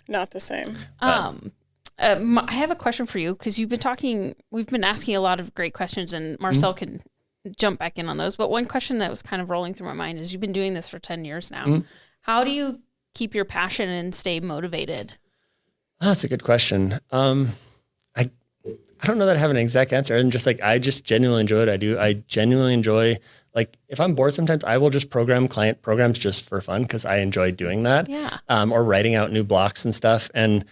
Not the same. I have a question for you because we've been asking a lot of great questions and Marcel can jump back in on those. But one question that was kind of rolling through my mind is you've been doing this for 10 years now. How do you keep your passion and stay motivated? Oh, that's a good question. I don't know that I have an exact answer. And just like, I just genuinely enjoy what I do. I genuinely enjoy like if I'm bored sometimes, I will just program client programs just for fun because I enjoy doing that. Yeah. Or writing out new blocks and stuff. And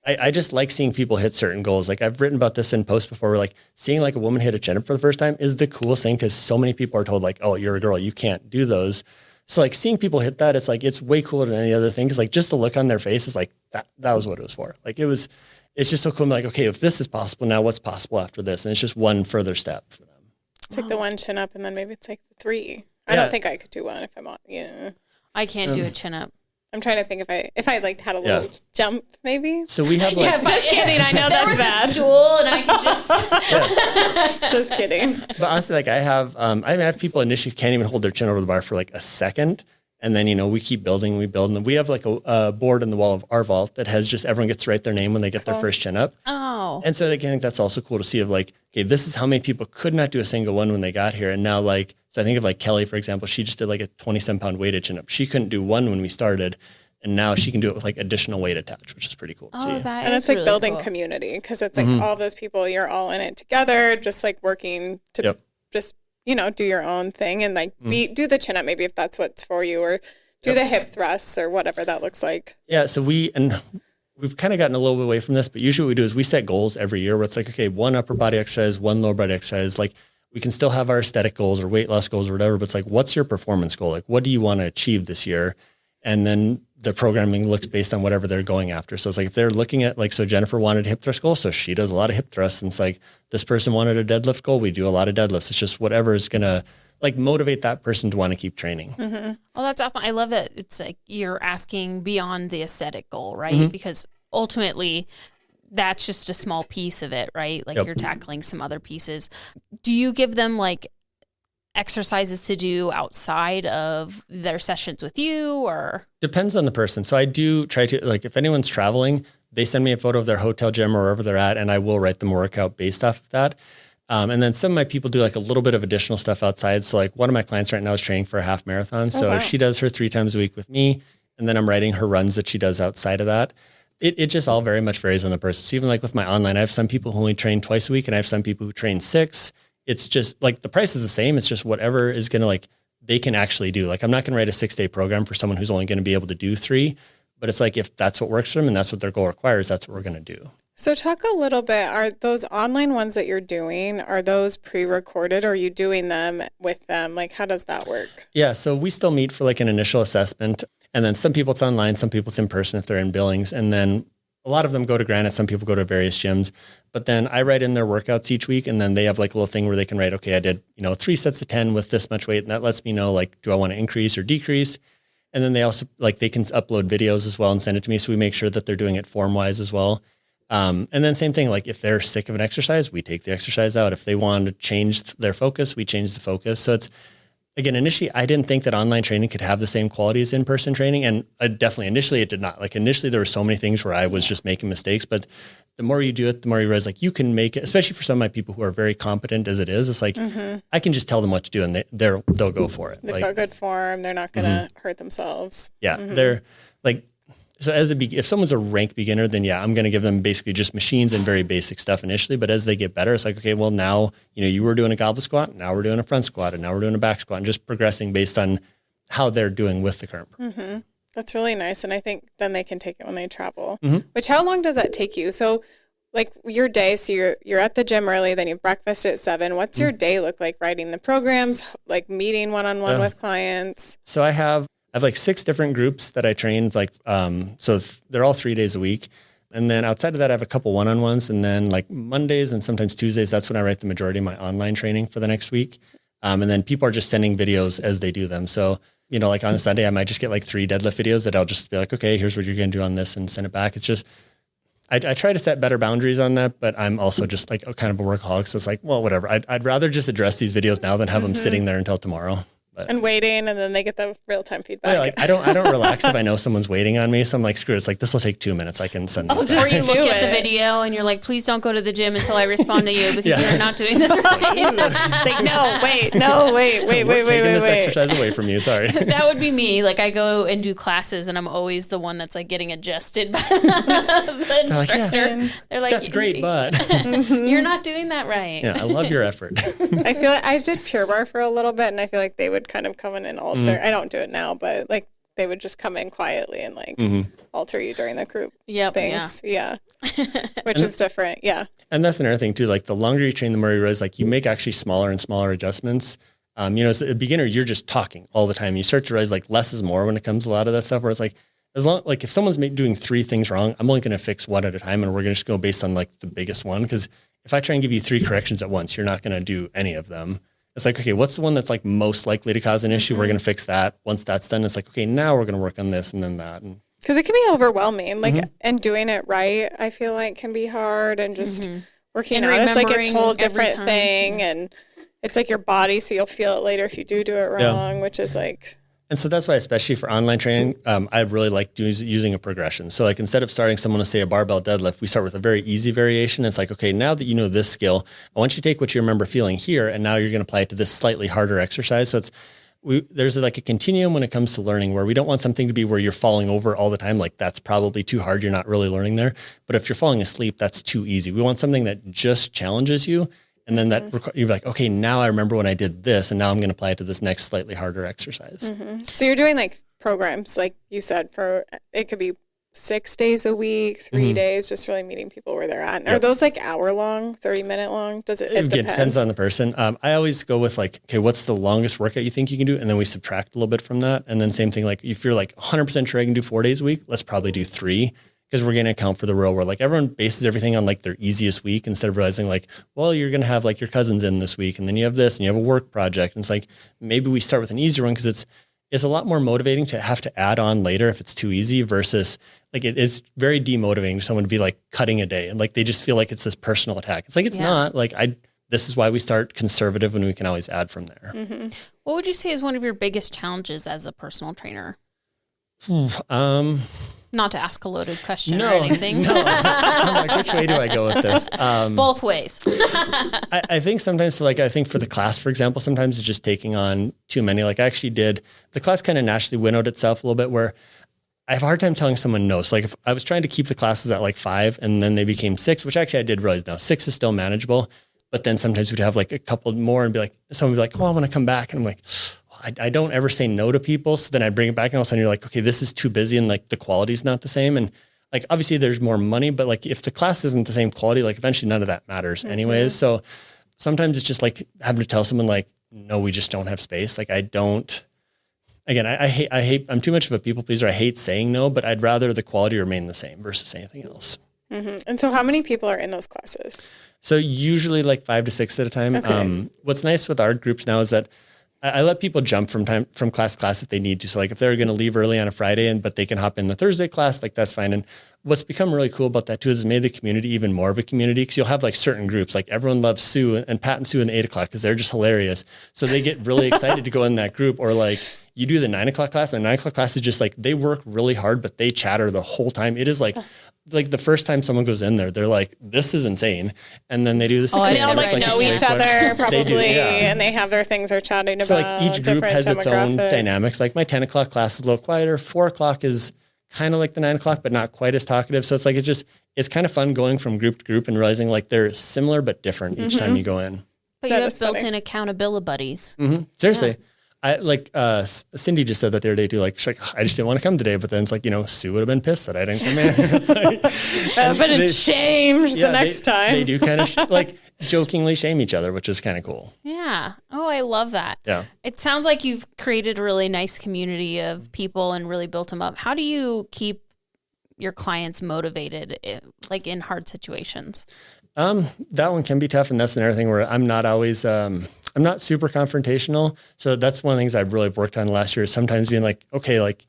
I just like seeing people hit certain goals. Like I've written about this in posts before, where like seeing like a woman hit a chin up for the first time is the coolest thing, because so many people are told like, oh, you're a girl, you can't do those. So like seeing people hit that, it's like, it's way cooler than any other thing. Cause like just the look on their face is like, that was what it was for. Like it's just so cool. I'm like, okay, if this is possible, now what's possible after this? And it's just one further step for them. It's like the one chin up, and then maybe it's like the 3. I don't think I could do one if I'm on. Yeah. I can't do a chin up. I'm trying to think if I like had a little jump, maybe. So we have like, Just kidding. I know that's bad. A stool and I could just. Just kidding. but honestly, like I have people initially can't even hold their chin over the bar for like a second. And then, we keep building, and we have like a board in the wall of our vault that has just, everyone gets to write their name when they get their first chin up. Oh. And so again, I think that's also cool to see of like, okay, this is how many people could not do a single one when they got here. And now like, so I think of like Kelly, for example, she just did like a 27-pound weighted chin up. She couldn't do one when we started. And now she can do it with like additional weight attached, which is pretty cool to see. And it's like really building community, because it's like all those people, you're all in it together, just like working to just, do your own thing and like do the chin up, maybe if that's what's for you, or do the hip thrusts or whatever that looks like. Yeah. So we've kind of gotten a little bit away from this, but usually what we do is we set goals every year where it's like, okay, one upper body exercise, one lower body exercise. Like we can still have our aesthetic goals or weight loss goals or whatever, but it's like, what's your performance goal? Like, what do you want to achieve this year? And then the programming looks based on whatever they're going after. So it's like, if they're looking at like, so Jennifer wanted a hip thrust goal, so she does a lot of hip thrusts. And it's like, this person wanted a deadlift goal, we do a lot of deadlifts. It's just whatever is going to like motivate that person to want to keep training. Mm-hmm. Well, that's awesome. I love that it's like you're asking beyond the aesthetic goal, right? Because ultimately that's just a small piece of it, right? Like you're tackling some other pieces. Do you give them like exercises to do outside of their sessions with you, or? Depends on the person. So I do try to, like, if anyone's traveling, they send me a photo of their hotel gym or wherever they're at, and I will write them a workout based off of that. And then some of my people do like a little bit of additional stuff outside. So like one of my clients right now is training for a half marathon. So she does her 3 times a week with me. And then I'm writing her runs that she does outside of that. It just all very much varies on the person. So even like with my online, I have some people who only train twice a week, and I have some people who train 6. It's just like the price is the same. It's just whatever is going to like, they can actually do. Like, I'm not going to write a 6-day program for someone who's only going to be able to do 3, but it's like, if that's what works for them and that's what their goal requires, that's what we're going to do. So talk a little bit, are those online ones that you're doing, are those pre-recorded, or are you doing them with them? Like, how does that work? Yeah. So we still meet for like an initial assessment, and then some people it's online, some people it's in person if they're in Billings. And then a lot of them go to Granite. Some people go to various gyms, but then I write in their workouts each week, and then they have like a little thing where they can write, okay, I did, 3 sets of 10 with this much weight. And that lets me know, like, do I want to increase or decrease? And then they also like, they can upload videos as well and send it to me. So we make sure that they're doing it form wise as well. And then same thing, like if they're sick of an exercise, we take the exercise out. If they want to change their focus, we change the focus. So it's, again, initially, I didn't think that online training could have the same quality as in-person training. And definitely, initially it did not. Like initially there were so many things where I was just making mistakes, but the more you do it, the more you realize like you can make it, especially for some of my people who are very competent as it is. It's like, I can just tell them what to do and they'll go for it. They've got good form. They're not going to hurt themselves. Yeah. They're like, so if someone's a rank beginner, then yeah, I'm going to give them basically just machines and very basic stuff initially. But as they get better, it's like, okay, well now, you were doing a goblet squat, now we're doing a front squat, and now we're doing a back squat, and just progressing based on how they're doing with the current. That's really nice. And I think then they can take it when they travel, which, how long does that take you? So like your day, so you're at the gym early, then you have breakfast at 7. What's your day look like, writing the programs, like meeting one-on-one with clients? So I have like 6 different groups that I train, like, so they're all 3 days a week. And then outside of that, I have a couple one-on-ones, and then like Mondays and sometimes Tuesdays, that's when I write the majority of my online training for the next week. And then people are just sending videos as they do them. So, like on a Sunday, I might just get like 3 deadlift videos that I'll just be like, okay, here's what you're going to do on this, and send it back. It's just, I try to set better boundaries on that, but I'm also just like a kind of a workaholic. So it's like, well, whatever. I'd rather just address these videos now than have them sitting there until tomorrow. And waiting, and then they get the real-time feedback. Yeah, like I don't relax if I know someone's waiting on me. So I'm like, screw it. It's like, this will take 2 minutes. I can send this back. Or you look at the video and you're like, please don't go to the gym until I respond to you because you're not doing this right. It's like, wait. Taking this exercise away from you. Sorry. That would be me. Like I go and do classes and I'm always the one that's like getting adjusted by the instructor. They're like, that's great, but you're not doing that right. Yeah, I love your effort. I feel like I did Pure Barre for a little bit, and I feel like they would kind of come in and alter. I don't do it now, but like they would just come in quietly and like alter you during the group things. Yeah. Which is different. Yeah. And that's another thing too. Like the longer you train, the more you realize like you make actually smaller and smaller adjustments. As a beginner, you're just talking all the time. You start to realize like less is more when it comes to a lot of that stuff, where it's like, like if someone's doing 3 things wrong, I'm only going to fix 1 at a time. And we're going to just go based on like the biggest one. Because if I try and give you 3 corrections at once, you're not going to do any of them. It's like, okay, what's the one that's like most likely to cause an issue? We're going to fix that. Once that's done, it's like, okay, now we're going to work on this and then that. Because it can be overwhelming, like, and doing it right, I feel like can be hard, and just working out. It's like a whole different thing, and it's like your body, so you'll feel it later if you do it wrong, which is like. And so that's why, especially for online training, I really like using a progression. So like instead of starting someone to say a barbell deadlift, we start with a very easy variation. It's like, okay, now that you know this skill, I want you to take what you remember feeling here, and now you're going to apply it to this slightly harder exercise. So there's like a continuum when it comes to learning, where we don't want something to be where you're falling over all the time. Like that's probably too hard. You're not really learning there. But if you're falling asleep, that's too easy. We want something that just challenges you. And then you're like, okay, now I remember when I did this, and now I'm going to apply it to this next slightly harder exercise. So you're doing like programs, like you said, it could be 6 days a week, 3 days, just really meeting people where they're at. And are those like hour long, 30-minute long? It depends on the person. I always go with like, okay, what's the longest workout you think you can do? And then we subtract a little bit from that. And then same thing, like if you're like 100% sure I can do 4 days a week, let's probably do 3. Because we're going to account for the real world. Like everyone bases everything on like their easiest week, instead of realizing like, well, you're going to have like your cousins in this week, and then you have this and you have a work project. And it's like, maybe we start with an easier one, because it's a lot more motivating to have to add on later if it's too easy, versus like it's very demotivating for someone to be like cutting a day. And like, they just feel like it's this personal attack. It's like, it's not like this is why we start conservative, and we can always add from there. What would you say is one of your biggest challenges as a personal trainer? Not to ask a loaded question or anything. No. I'm like, which way do I go with this? Both ways. I think sometimes, I think for the class, for example, sometimes it's just taking on too many. Like I actually did, the class kind of naturally winnowed itself a little bit, where I have a hard time telling someone no. So like if I was trying to keep the classes at like 5 and then they became 6, which actually I did realize now 6 is still manageable. But then sometimes we'd have like a couple more and be like, someone would be like, oh, I want to come back. And I'm like, I don't ever say no to people. So then I bring it back, and all of a sudden you're like, okay, this is too busy, and like the quality's not the same. And like, obviously there's more money, but like if the class isn't the same quality, like eventually none of that matters anyways. So sometimes it's just like having to tell someone like, no, we just don't have space. Like I hate, I'm too much of a people pleaser. I hate saying no, but I'd rather the quality remain the same versus anything else. And so how many people are in those classes? So usually like 5 to 6 at a time. Okay. What's nice with our groups now is that I let people jump from class to class if they need to. So like if they're going to leave early on a Friday but they can hop in the Thursday class, like that's fine. And what's become really cool about that too is it's made the community even more of a community, because you'll have like certain groups, like everyone loves Sue and Pat and Sue in the 8 o'clock because they're just hilarious. So they get really excited to go in that group. Or like you do the 9 o'clock class, and the 9 o'clock class is just like, they work really hard, but they chatter the whole time. It is like the first time someone goes in there, they're like, this is insane. And then they do the 6 and they all like know each other probably, they do, and they have their things they're chatting about. So like each group has its own dynamics. Like my 10 o'clock class is a little quieter. 4 o'clock is kind of like the 9 o'clock, but not quite as talkative. So it's like, it's kind of fun going from group to group and realizing like they're similar but different each time you go in. But you have built-in accountability buddies. Seriously. Yeah. I like Cindy just said that the other day too. Like she's like, I just didn't want to come today, but then it's like, Sue would have been pissed that I didn't come in. It's like, but it's shamed the next time. They do kind of like jokingly shame each other, which is kind of cool. Yeah. Oh, I love that. Yeah. It sounds like you've created a really nice community of people and really built them up. How do you keep your clients motivated, like in hard situations? That one can be tough, and that's another thing where I'm not always. I'm not super confrontational. So that's one of the things I've really worked on last year, is sometimes being like, okay, like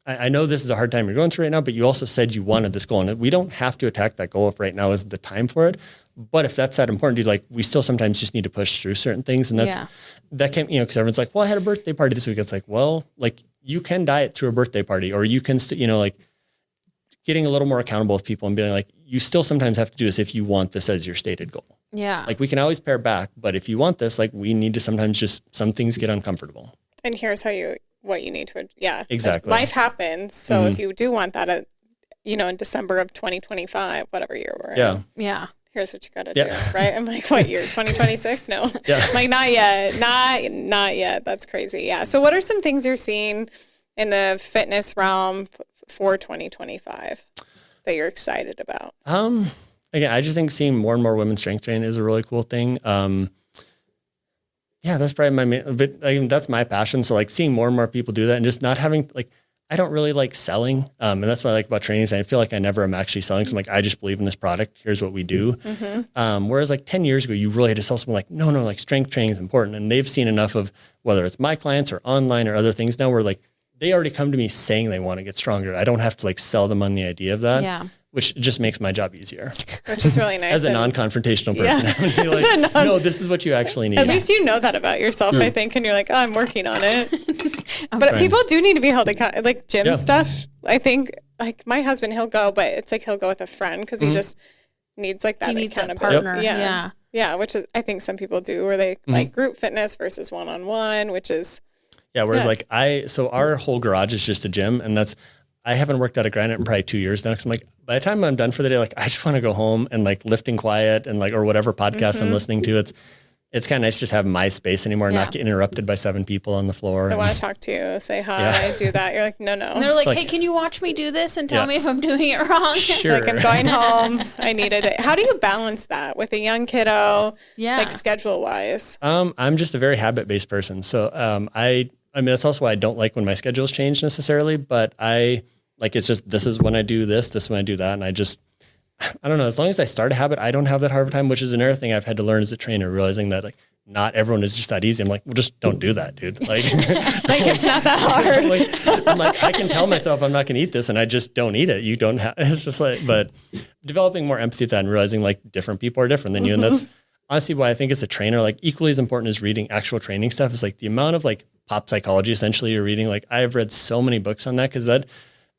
I know this is a hard time you're going through right now, but you also said you wanted this goal, and we don't have to attack that goal if right now is the time for it. But if that's that important, dude, like we still sometimes just need to push through certain things. And that can, cause everyone's like, well, I had a birthday party this week. It's like, well, like you can diet through a birthday party, or you can, like getting a little more accountable with people and being like, you still sometimes have to do this if you want this as your stated goal. Yeah. Like we can always pare back, but if you want this, like we need to sometimes just, some things get uncomfortable. And here's what you need to, exactly. Like life happens. So if you do want that, in December of 2025, whatever year we're in. Yeah. Here's what you got to do, right? I'm like, what year? 2026? No. Yeah. Like, not yet. Not yet. That's crazy. Yeah. So what are some things you're seeing in the fitness realm for 2025 that you're excited about? Again, I just think seeing more and more women strength train is a really cool thing. That's probably my main, but that's my passion. So like seeing more and more people do that and just not having like, I don't really like selling. And that's what I like about training is I feel like I never am actually selling. So I'm like, I just believe in this product. Here's what we do. Whereas like 10 years ago, you really had to sell something like, no, like strength training is important. And they've seen enough of whether it's my clients or online or other things now where like, they already come to me saying they want to get stronger. I don't have to like sell them on the idea of that, which just makes my job easier. Which is really nice. As a non-confrontational person. Like, no, this is what you actually need. At least you know that about yourself, I think. And you're like, oh, I'm working on it. But people do need to be held accountable. Like gym stuff, I think, like my husband, he'll go, but it's like he'll go with a friend because he just needs like that accountability. Partner. Yeah, which is, I think some people do where they like group fitness versus one-on-one, which is... Yeah, whereas like so our whole garage is just a gym, and I haven't worked out at Granite in probably 2 years now. Cause I'm like, by the time I'm done for the day, like I just want to go home and like lifting quiet and like, or whatever podcast I'm listening to. It's kind of nice just having my space anymore, not get interrupted by 7 people on the floor. I want to talk to you, say hi, do that. You're like, no. And they're like, hey, can you watch me do this and tell me if I'm doing it wrong? Sure. Like I'm going home. I needed it. How do you balance that with a young kiddo? Like schedule wise? I'm just a very habit-based person. So I mean, that's also why I don't like when my schedules change necessarily, but it's just, this is when I do this is when I do that. And I don't know, as long as I start a habit, I don't have that hard of a time, which is another thing I've had to learn as a trainer, realizing that like not everyone is just that easy. I'm like, well, just don't do that, dude. Like, it's not that hard. I'm like, I can tell myself I'm not going to eat this and I just don't eat it. You don't have, it's just like, but developing more empathy with that and realizing like different people are different than you. And that's honestly why I think as a trainer, like equally as important as reading actual training stuff is like the amount of like pop psychology essentially you're reading. Like I've read so many books on that because that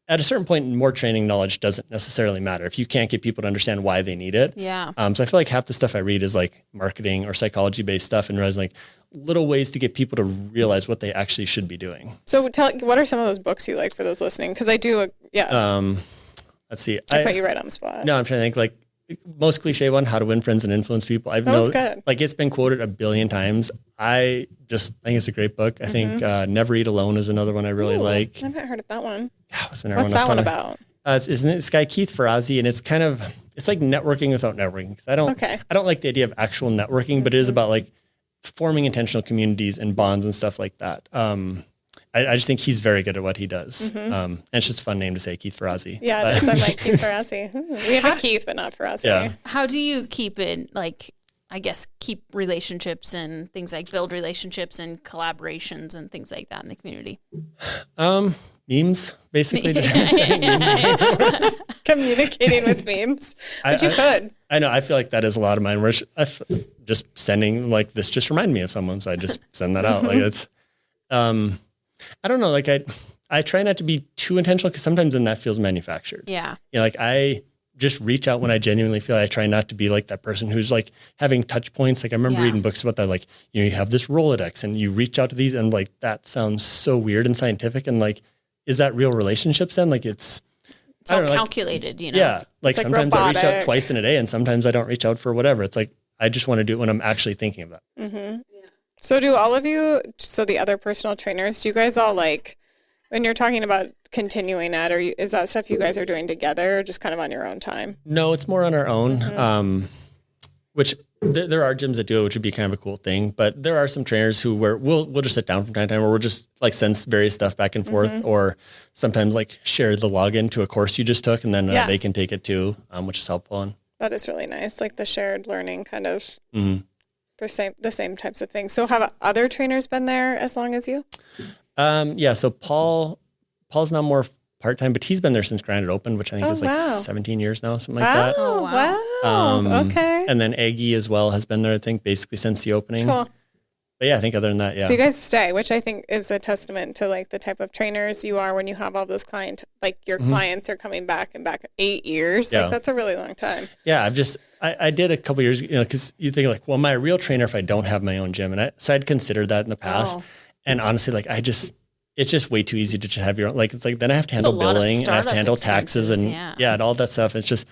at a certain point more training knowledge doesn't necessarily matter if you can't get people to understand why they need it. Yeah. So I feel like half the stuff I read is like marketing or psychology based stuff and realizing like little ways to get people to realize what they actually should be doing. So what are some of those books you like for those listening? Because I do, let's see. I put you right on the spot. No, I'm trying to think like most cliche one, How to Win Friends and Influence People. Good. Like it's been quoted a billion times. I think it's a great book. I think Never Eat Alone is another one I really like. I haven't heard of that one. What's that one about? Isn't it this guy Keith Ferrazzi? And it's kind of, it's like networking without networking. I don't like the idea of actual networking, but it is about like forming intentional communities and bonds and stuff like that. I just think he's very good at what he does. And it's just a fun name to say, Keith Ferrazzi. Yeah, it is. I'm like Keith Ferrazzi. We have a Keith, but not Ferrazzi. Yeah. How do you keep it, like, I guess, keep relationships and things like build relationships and collaborations and things like that in the community? Memes, basically. Just saying memes. Communicating with memes. But you could. I know. I feel like that is a lot of mine. Where just sending like this just reminded me of someone, so I just send that out. Like it's, I don't know. Like I try not to be too intentional because sometimes then that feels manufactured. Yeah. Like I just reach out when I genuinely feel. I try not to be like that person who's like having touch points. Like I remember reading books about that. Like you have this Rolodex and you reach out to these, and like that sounds so weird and scientific. And like, is that real relationships then? Like it's all calculated, you know? Yeah. Like sometimes robotic. I reach out twice in a day, and sometimes I don't reach out for whatever. It's like I just want to do it when I'm actually thinking of that. Mm-hmm. So do all of you, so the other personal trainers, do you guys all like, when you're talking about continuing that, or is that stuff you guys are doing together or just kind of on your own time? No, it's more on our own, which there are gyms that do it, which would be kind of a cool thing. But there are some trainers who we'll just sit down from time to time, or we'll just like send various stuff back and forth, or sometimes like share the login to a course you just took, and then they can take it too, which is helpful. And that is really nice, like the shared learning kind of. The same types of things. So have other trainers been there as long as you? Yeah. So Paul's now more part-time, but he's been there since Granite opened, which I think is like 17 years now, something like that. Oh, wow. Okay. And then Aggie as well has been there, I think, basically since the opening. Cool. But yeah, I think other than that, yeah. So you guys stay, which I think is a testament to like the type of trainers you are when you have all those clients, like your clients are coming back 8 years. Yeah. Like that's a really long time. Yeah, I did a couple years, because you think like, well, am I a real trainer if I don't have my own gym? And so I'd considered that in the past. And honestly, like it's just way too easy to just have your own, like, it's like, then I have to handle billing and I have to handle taxes and and all that stuff. It's just,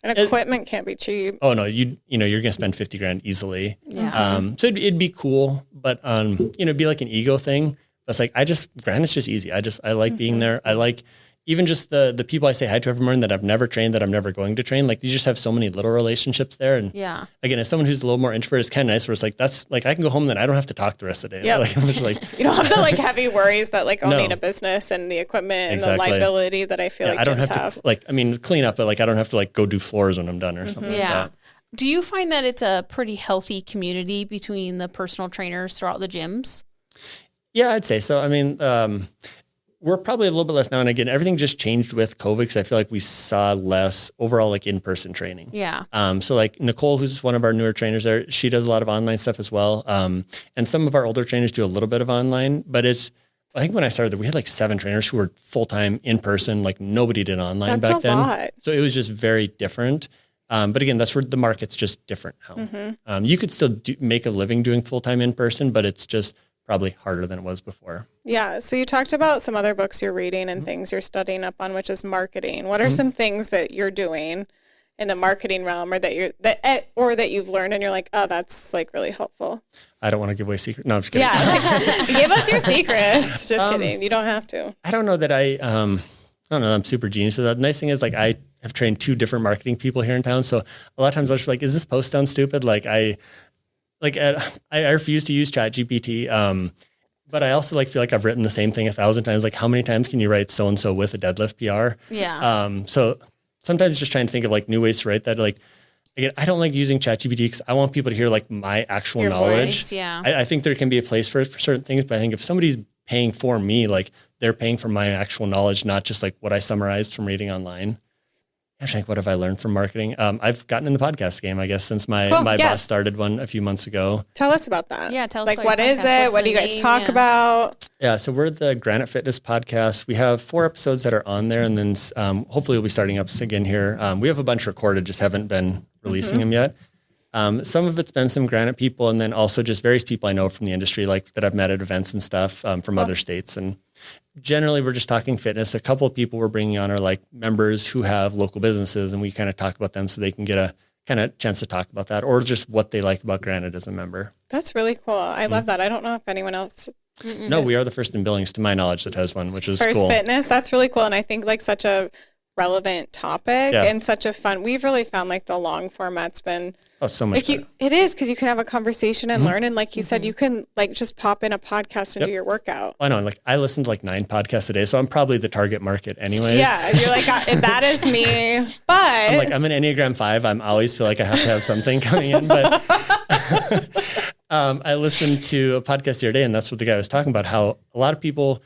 and equipment can't be cheap. oh no, you're going to spend 50 grand easily. Yeah. So it'd be cool, but, it'd be like an ego thing. But it's like, Granite's just easy. I like being there. I like even just the people I say hi to every morning that I've never trained, that I'm never going to train. Like you just have so many little relationships there. And again, as someone who's a little more introverted, it's kind of nice where it's like, that's like, I can go home and then I don't have to talk the rest of the day. Yep. Like, I'm just like, you don't have the like heavy worries that like owning a business and the equipment and the liability that I feel like I don't gyms have to like, I mean, clean up, but like, I don't have to like go do floors when I'm done or something like that. Do you find that it's a pretty healthy community between the personal trainers throughout the gyms? Yeah, I'd say so. I mean, we're probably a little bit less now. And again, everything just changed with COVID because I feel like we saw less overall like in-person training. Yeah. So like Nicole, who's one of our newer trainers there, she does a lot of online stuff as well. And some of our older trainers do a little bit of online, but I think when I started there, we had like 7 trainers who were full-time in person. Like nobody did online back then. Lot. So it was just very different. But again, that's where the market's just different now. You could still make a living doing full-time in person, but it's just probably harder than it was before. Yeah. So you talked about some other books you're reading and things you're studying up on, which is marketing. What are some things that you're doing in the marketing realm or that you've learned and you're like, oh, that's like really helpful? I don't want to give away secrets. No, I'm just kidding. Yeah. Give us your secrets. Just kidding. You don't have to. I don't know that I don't know. I'm super genius. So the nice thing is like I have trained 2 different marketing people here in town. So a lot of times I was like, is this post sound stupid? Like I refuse to use ChatGPT. But I also like feel like I've written the same thing 1,000 times. Like how many times can you write so-and-so with a deadlift PR? Yeah. So sometimes just trying to think of like new ways to write that. Like, again, I don't like using ChatGPT because I want people to hear like my actual knowledge. Voice, yeah. I think there can be a place for certain things, but I think if somebody's paying for me, like they're paying for my actual knowledge, not just like what I summarized from reading online. Actually, what have I learned from marketing? I've gotten in the podcast game, I guess, since my boss started one a few months ago. Tell us about that. Yeah, tell us like about what your is podcast. it? What do you guys talk about? Yeah, so we're the Granite Fitness podcast. We have 4 episodes that are on there, and then hopefully we'll be starting up again here. We have a bunch recorded, just haven't been releasing them yet. Some of it's been some Granite people, and then also just various people I know from the industry, like that I've met at events and stuff from other states. And generally, we're just talking fitness. A couple of people we're bringing on are like members who have local businesses, and we kind of talk about them so they can get a kind of chance to talk about that, or just what they like about Granite as a member. That's really cool. I love that. I don't know if anyone else. No, we are the first in Billings, to my knowledge, that has one, which is First cool. Fitness. That's really cool, and I think like such a relevant topic and such a fun. We've really found like the long format's been so much like it is because you can have a conversation and learn, and like you said, you can like just pop in a podcast and do your workout. I know, like I listen to like 9 podcasts a day, so I'm probably the target market anyways. Yeah, you're like that is me, but I'm an Enneagram 5. I'm always feel like I have to have something coming in, but I listened to a podcast the other day, and that's what the guy was talking about, how a lot of people,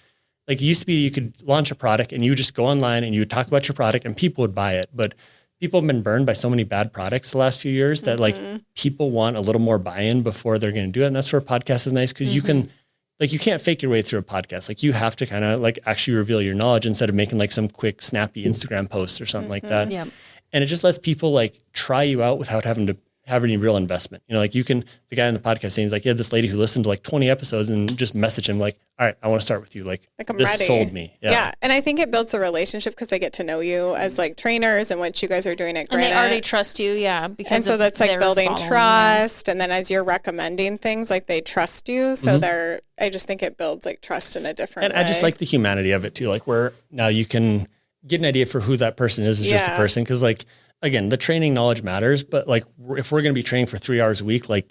like it used to be you could launch a product and you would just go online and you would talk about your product and people would buy it. But people have been burned by so many bad products the last few years that like people want a little more buy-in before they're going to do it. And that's where a podcast is nice because you can, like, you can't fake your way through a podcast. Like you have to kind of like actually reveal your knowledge instead of making like some quick snappy Instagram post or something like that. Yep. And it just lets people like try you out without having to have any real investment. You know, like you can, the guy in the podcast saying, like, yeah, this lady who listened to like 20 episodes and just message him like, all right, I want to start with you. Like I'm this ready. sold me. Yeah. And I think it builds the relationship because they get to know you as like trainers and what you guys are doing at Granite. And they already trust you. Yeah. Because and so that's like building trust. And then as you're recommending things, like they trust you. So I just think it builds like trust in a different way. I just like the humanity of it too. Like where now you can get an idea for who that person is just a person. Cause like, again, the training knowledge matters, but like if we're going to be training for 3 hours a week, like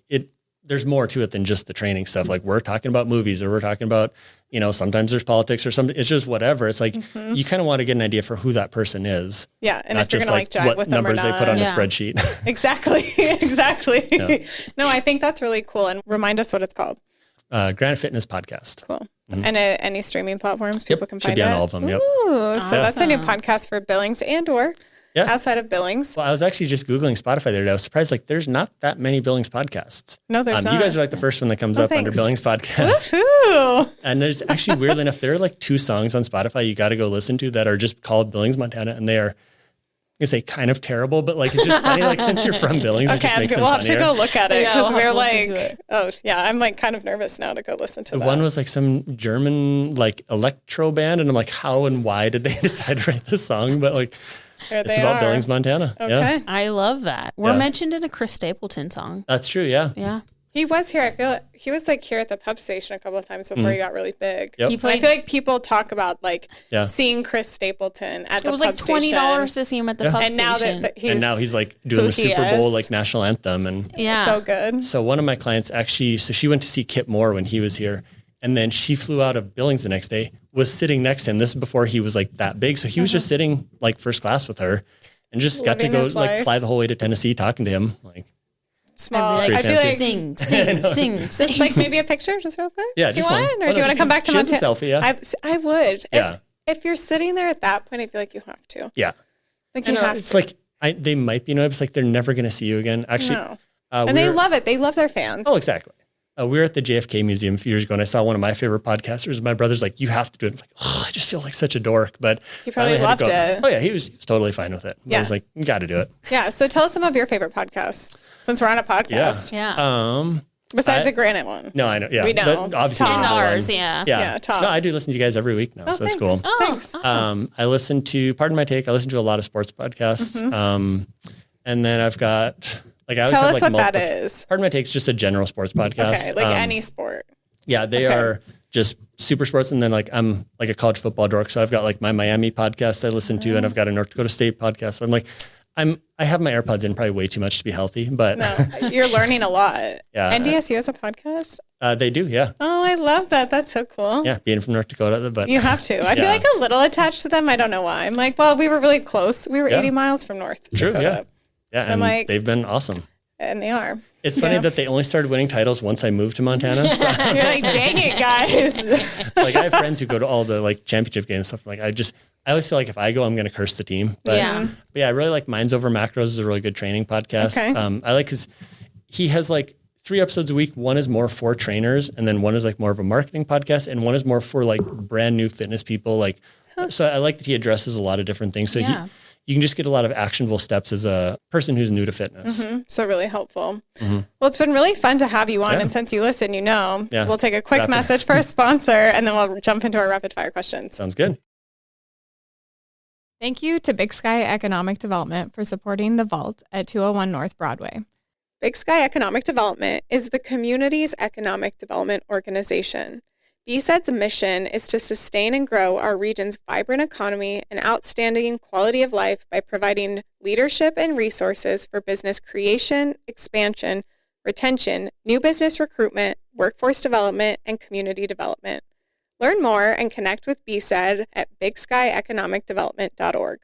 there's more to it than just the training stuff. Like we're talking about movies or we're talking about, you know, sometimes there's politics or something. It's just whatever. It's like, you kind of want to get an idea for who that person is. Yeah. And not if you're just going to like jive what with them or numbers not. they put on a spreadsheet. Exactly. Exactly. No, I think that's really cool. And remind us what it's called. Granite Fitness Podcast. Cool. And any streaming platforms people can find Should be on it? all of them. Yep. Ooh, so that's a new podcast for Billings and or Yeah. outside of Billings? Well, I was actually just Googling Spotify the other day. I was surprised, like, there's not that many Billings podcasts. No, there's not. You guys are like the first one that comes up under thanks. Billings podcast. Woohoo! And there's actually, weirdly enough, there are like 2 songs on Spotify you got to go listen to that are just called Billings, Montana. And they are, I say kind of terrible, but like, it's just funny. Like, since you're from Billings, it just makes them we'll have funnier. to go look at it Yeah, because we'll have we're to listen to like, it. oh yeah, I'm like kind of nervous now to go listen to The that. one was like some German like electro band, and I'm like, how and why did they decide to write this song? But like, There it's they about are. Billings, Montana. Okay. Yeah, I love that. We're Yeah. mentioned in a Chris Stapleton song. that's true. Yeah. Yeah. He was here. I feel like he was like here at the pub station a couple of times before he got really big. Yep. He And I played. feel like people talk about like Yeah. seeing Chris Stapleton at the It was pub like $20 station. to see him at the Yeah. pub And now station. that he's And now he's like doing who the he Super Bowl is. like national anthem, and yeah. so good. so one of my clients actually, so she went to see Kip Moore when he was here, and then she flew out of Billings the next day, was sitting next to him. This is before he was like that big, so he was just sitting like first class with her, and just got to Living go his like life. fly the whole way to Tennessee talking to him. Like, Small. I'd be I like, feel like sing, sing. just like maybe a picture just real quick. yeah, do you just want? one. Or Well, do you no, want to come back to she has a Montana? selfie, yeah. I would. Yeah. If you're sitting there at that point, I feel like you have to. Yeah. Like I you know, have it's to. like they might be nervous, like they're never going to see you again. Actually, No. And they we're- love it. They love their fans. Oh, exactly. We were at the JFK Museum a few years ago, and I saw one of my favorite podcasters. My brother's like, "You have to do it." I'm like, "Oh, I just feel like such a dork." But He probably finally had to loved go. it. Oh yeah, he was totally fine with it. Yeah. I was like, "You got to do it." Yeah. So tell us some of your favorite podcasts since we're on a podcast. Yeah. Besides I- the Granite one. No, I know. Yeah, We know. But obviously, Top. the number Ours, one. yeah. Yeah, top. No, I do listen to you guys every week now, so that's thanks. cool. Oh, Thanks. awesome. I listen to, pardon my take, I listen to a lot of sports podcasts. And then I've got, like, I always Tell have, us like, what that multiple- is. Pardon my take, it's just a general sports podcast. Okay. Like any sport. Yeah, they Okay. are just super sports. And then like I'm like a college football dork. So I've got like my Miami podcast I listen to, and I've got a North Dakota State podcast. So I'm like, I have my AirPods in probably way too much to be healthy, but No, you're learning a lot. Yeah. NDSU has a podcast. they do. Yeah. Oh, I love that. That's so cool. Yeah. Being from North Dakota, but You have to. I feel Yeah. like a little attached to them. I don't know why. I'm like, well, we were really close. We were Yeah. 80 miles from North true. Dakota. Yeah. I'm And like- they've been awesome. And they are. It's funny Yeah. that they only started winning titles once I moved to Montana. So, You're like, dang it, guys. like I have friends who go to all the like championship games and stuff. Like I always feel like if I go, I'm going to curse the team. But Yeah. but yeah, I really like Minds Over Macros is a really good training podcast. Okay. I like his, he has like 3 episodes a week. One is more for trainers, and then one is like more of a marketing podcast, and one is more for like brand new fitness people. Like, so I like that he addresses a lot of different things. So Yeah. you can just get a lot of actionable steps as a person who's new to fitness. So really helpful. Well, it's been really fun to have you on. Yeah. And since you listen, you know, Yeah. we'll take a quick Rapid. message for a sponsor and then we'll jump into our rapid fire questions. Sounds good. Thank you to Big Sky Economic Development for supporting the Vault at 201 North Broadway. Big Sky Economic Development is the community's economic development organization. BSED's mission is to sustain and grow our region's vibrant economy and outstanding quality of life by providing leadership and resources for business creation, expansion, retention, new business recruitment, workforce development, and community development. Learn more and connect with BSED at bigskyeconomicdevelopment.org.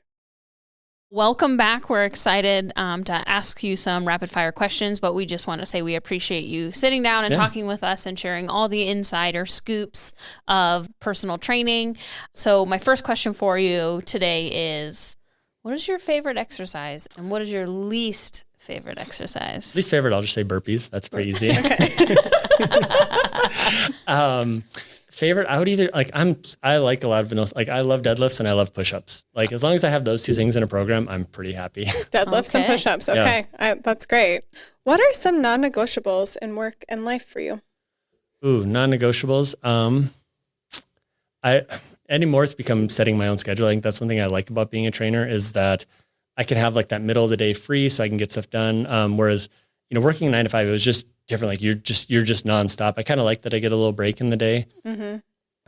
Welcome back. We're excited to ask you some rapid fire questions, but we just want to say we appreciate you sitting down and Yeah. talking with us and sharing all the insider scoops of personal training. So my first question for you today is, what is your favorite exercise and what is your least favorite exercise? Least favorite, I'll just say burpees. That's pretty easy. Favorite, I would either I like a lot of vanilla. Like I love deadlifts and I love push-ups. Like as long as I have those 2 things in a program, I'm pretty happy. Deadlifts and Okay. push-ups. Okay, that's great. What are some non-negotiables in work and life for you? Ooh, non-negotiables. Anymore it's become setting my own schedule. I think that's one thing I like about being a trainer is that I can have like that middle of the day free so I can get stuff done. Whereas, working 9 to 5, it was just different. Like you're just nonstop. I kind of like that I get a little break in the day. Mm-hmm. And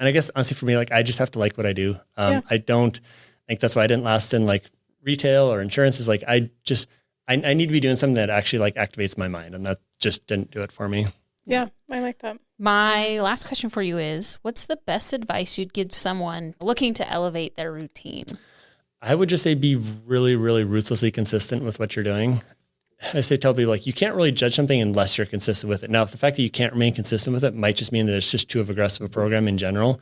I guess honestly for me, like I just have to like what I do. Yeah. I think that's why I didn't last in like retail or insurance is like, I need to be doing something that actually like activates my mind, and that just didn't do it for me. Yeah, I like that. My last question for you is, what's the best advice you'd give someone looking to elevate their routine? I would just say be really, really ruthlessly consistent with what you're doing. I say tell people like you can't really judge something unless you're consistent with it. Now, the fact that you can't remain consistent with it might just mean that it's just too aggressive a program in general.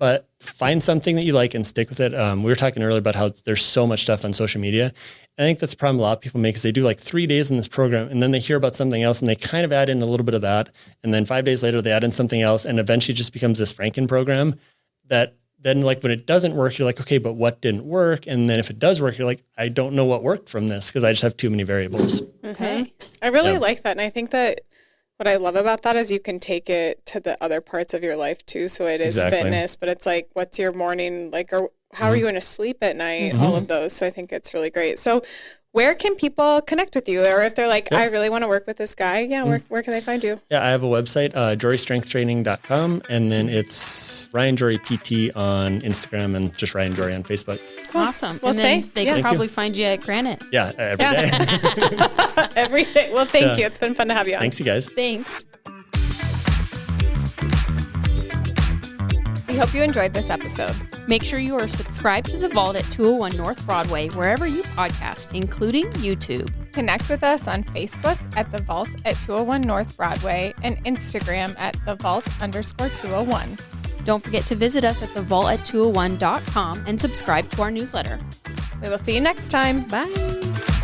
but find something that you like and stick with it. We were talking earlier about how there's so much stuff on social media. I think that's a problem a lot of people make is they do like 3 days in this program and then they hear about something else and they kind of add in a little bit of that. And then 5 days later, they add in something else and eventually it just becomes this Franken program that then like when it doesn't work, you're like, okay, but what didn't work? And then if it does work, you're like, I don't know what worked from this because I just have too many variables. Okay. I really like that. And I think that what I love about that is you can take it to the other parts of your life too. So it is fitness, but it's like, what's your morning like, or how are you going to sleep at night? All of those. So I think it's really great. So where can people connect with you? Or if they're like, I really want to work with this guy. Yeah. Where can they find you? Yeah. I have a website, jorestrengthtraining.com. And then it's Ryan Jore PT on Instagram and just Ryan Jore on Facebook. Cool. Awesome. Well, and then they can Thank probably you. find you at Granite. Yeah. Every day. Every day. Well, thank you. It's been fun to have you on. Thanks, you guys. Thanks. We hope you enjoyed this episode. Make sure you are subscribed to The Vault at 201 North Broadway, wherever you podcast, including YouTube. Connect with us on Facebook at The Vault at 201 North Broadway and Instagram at The Vault_201. Don't forget to visit us at thevault@201.com and subscribe to our newsletter. We will see you next time. Bye.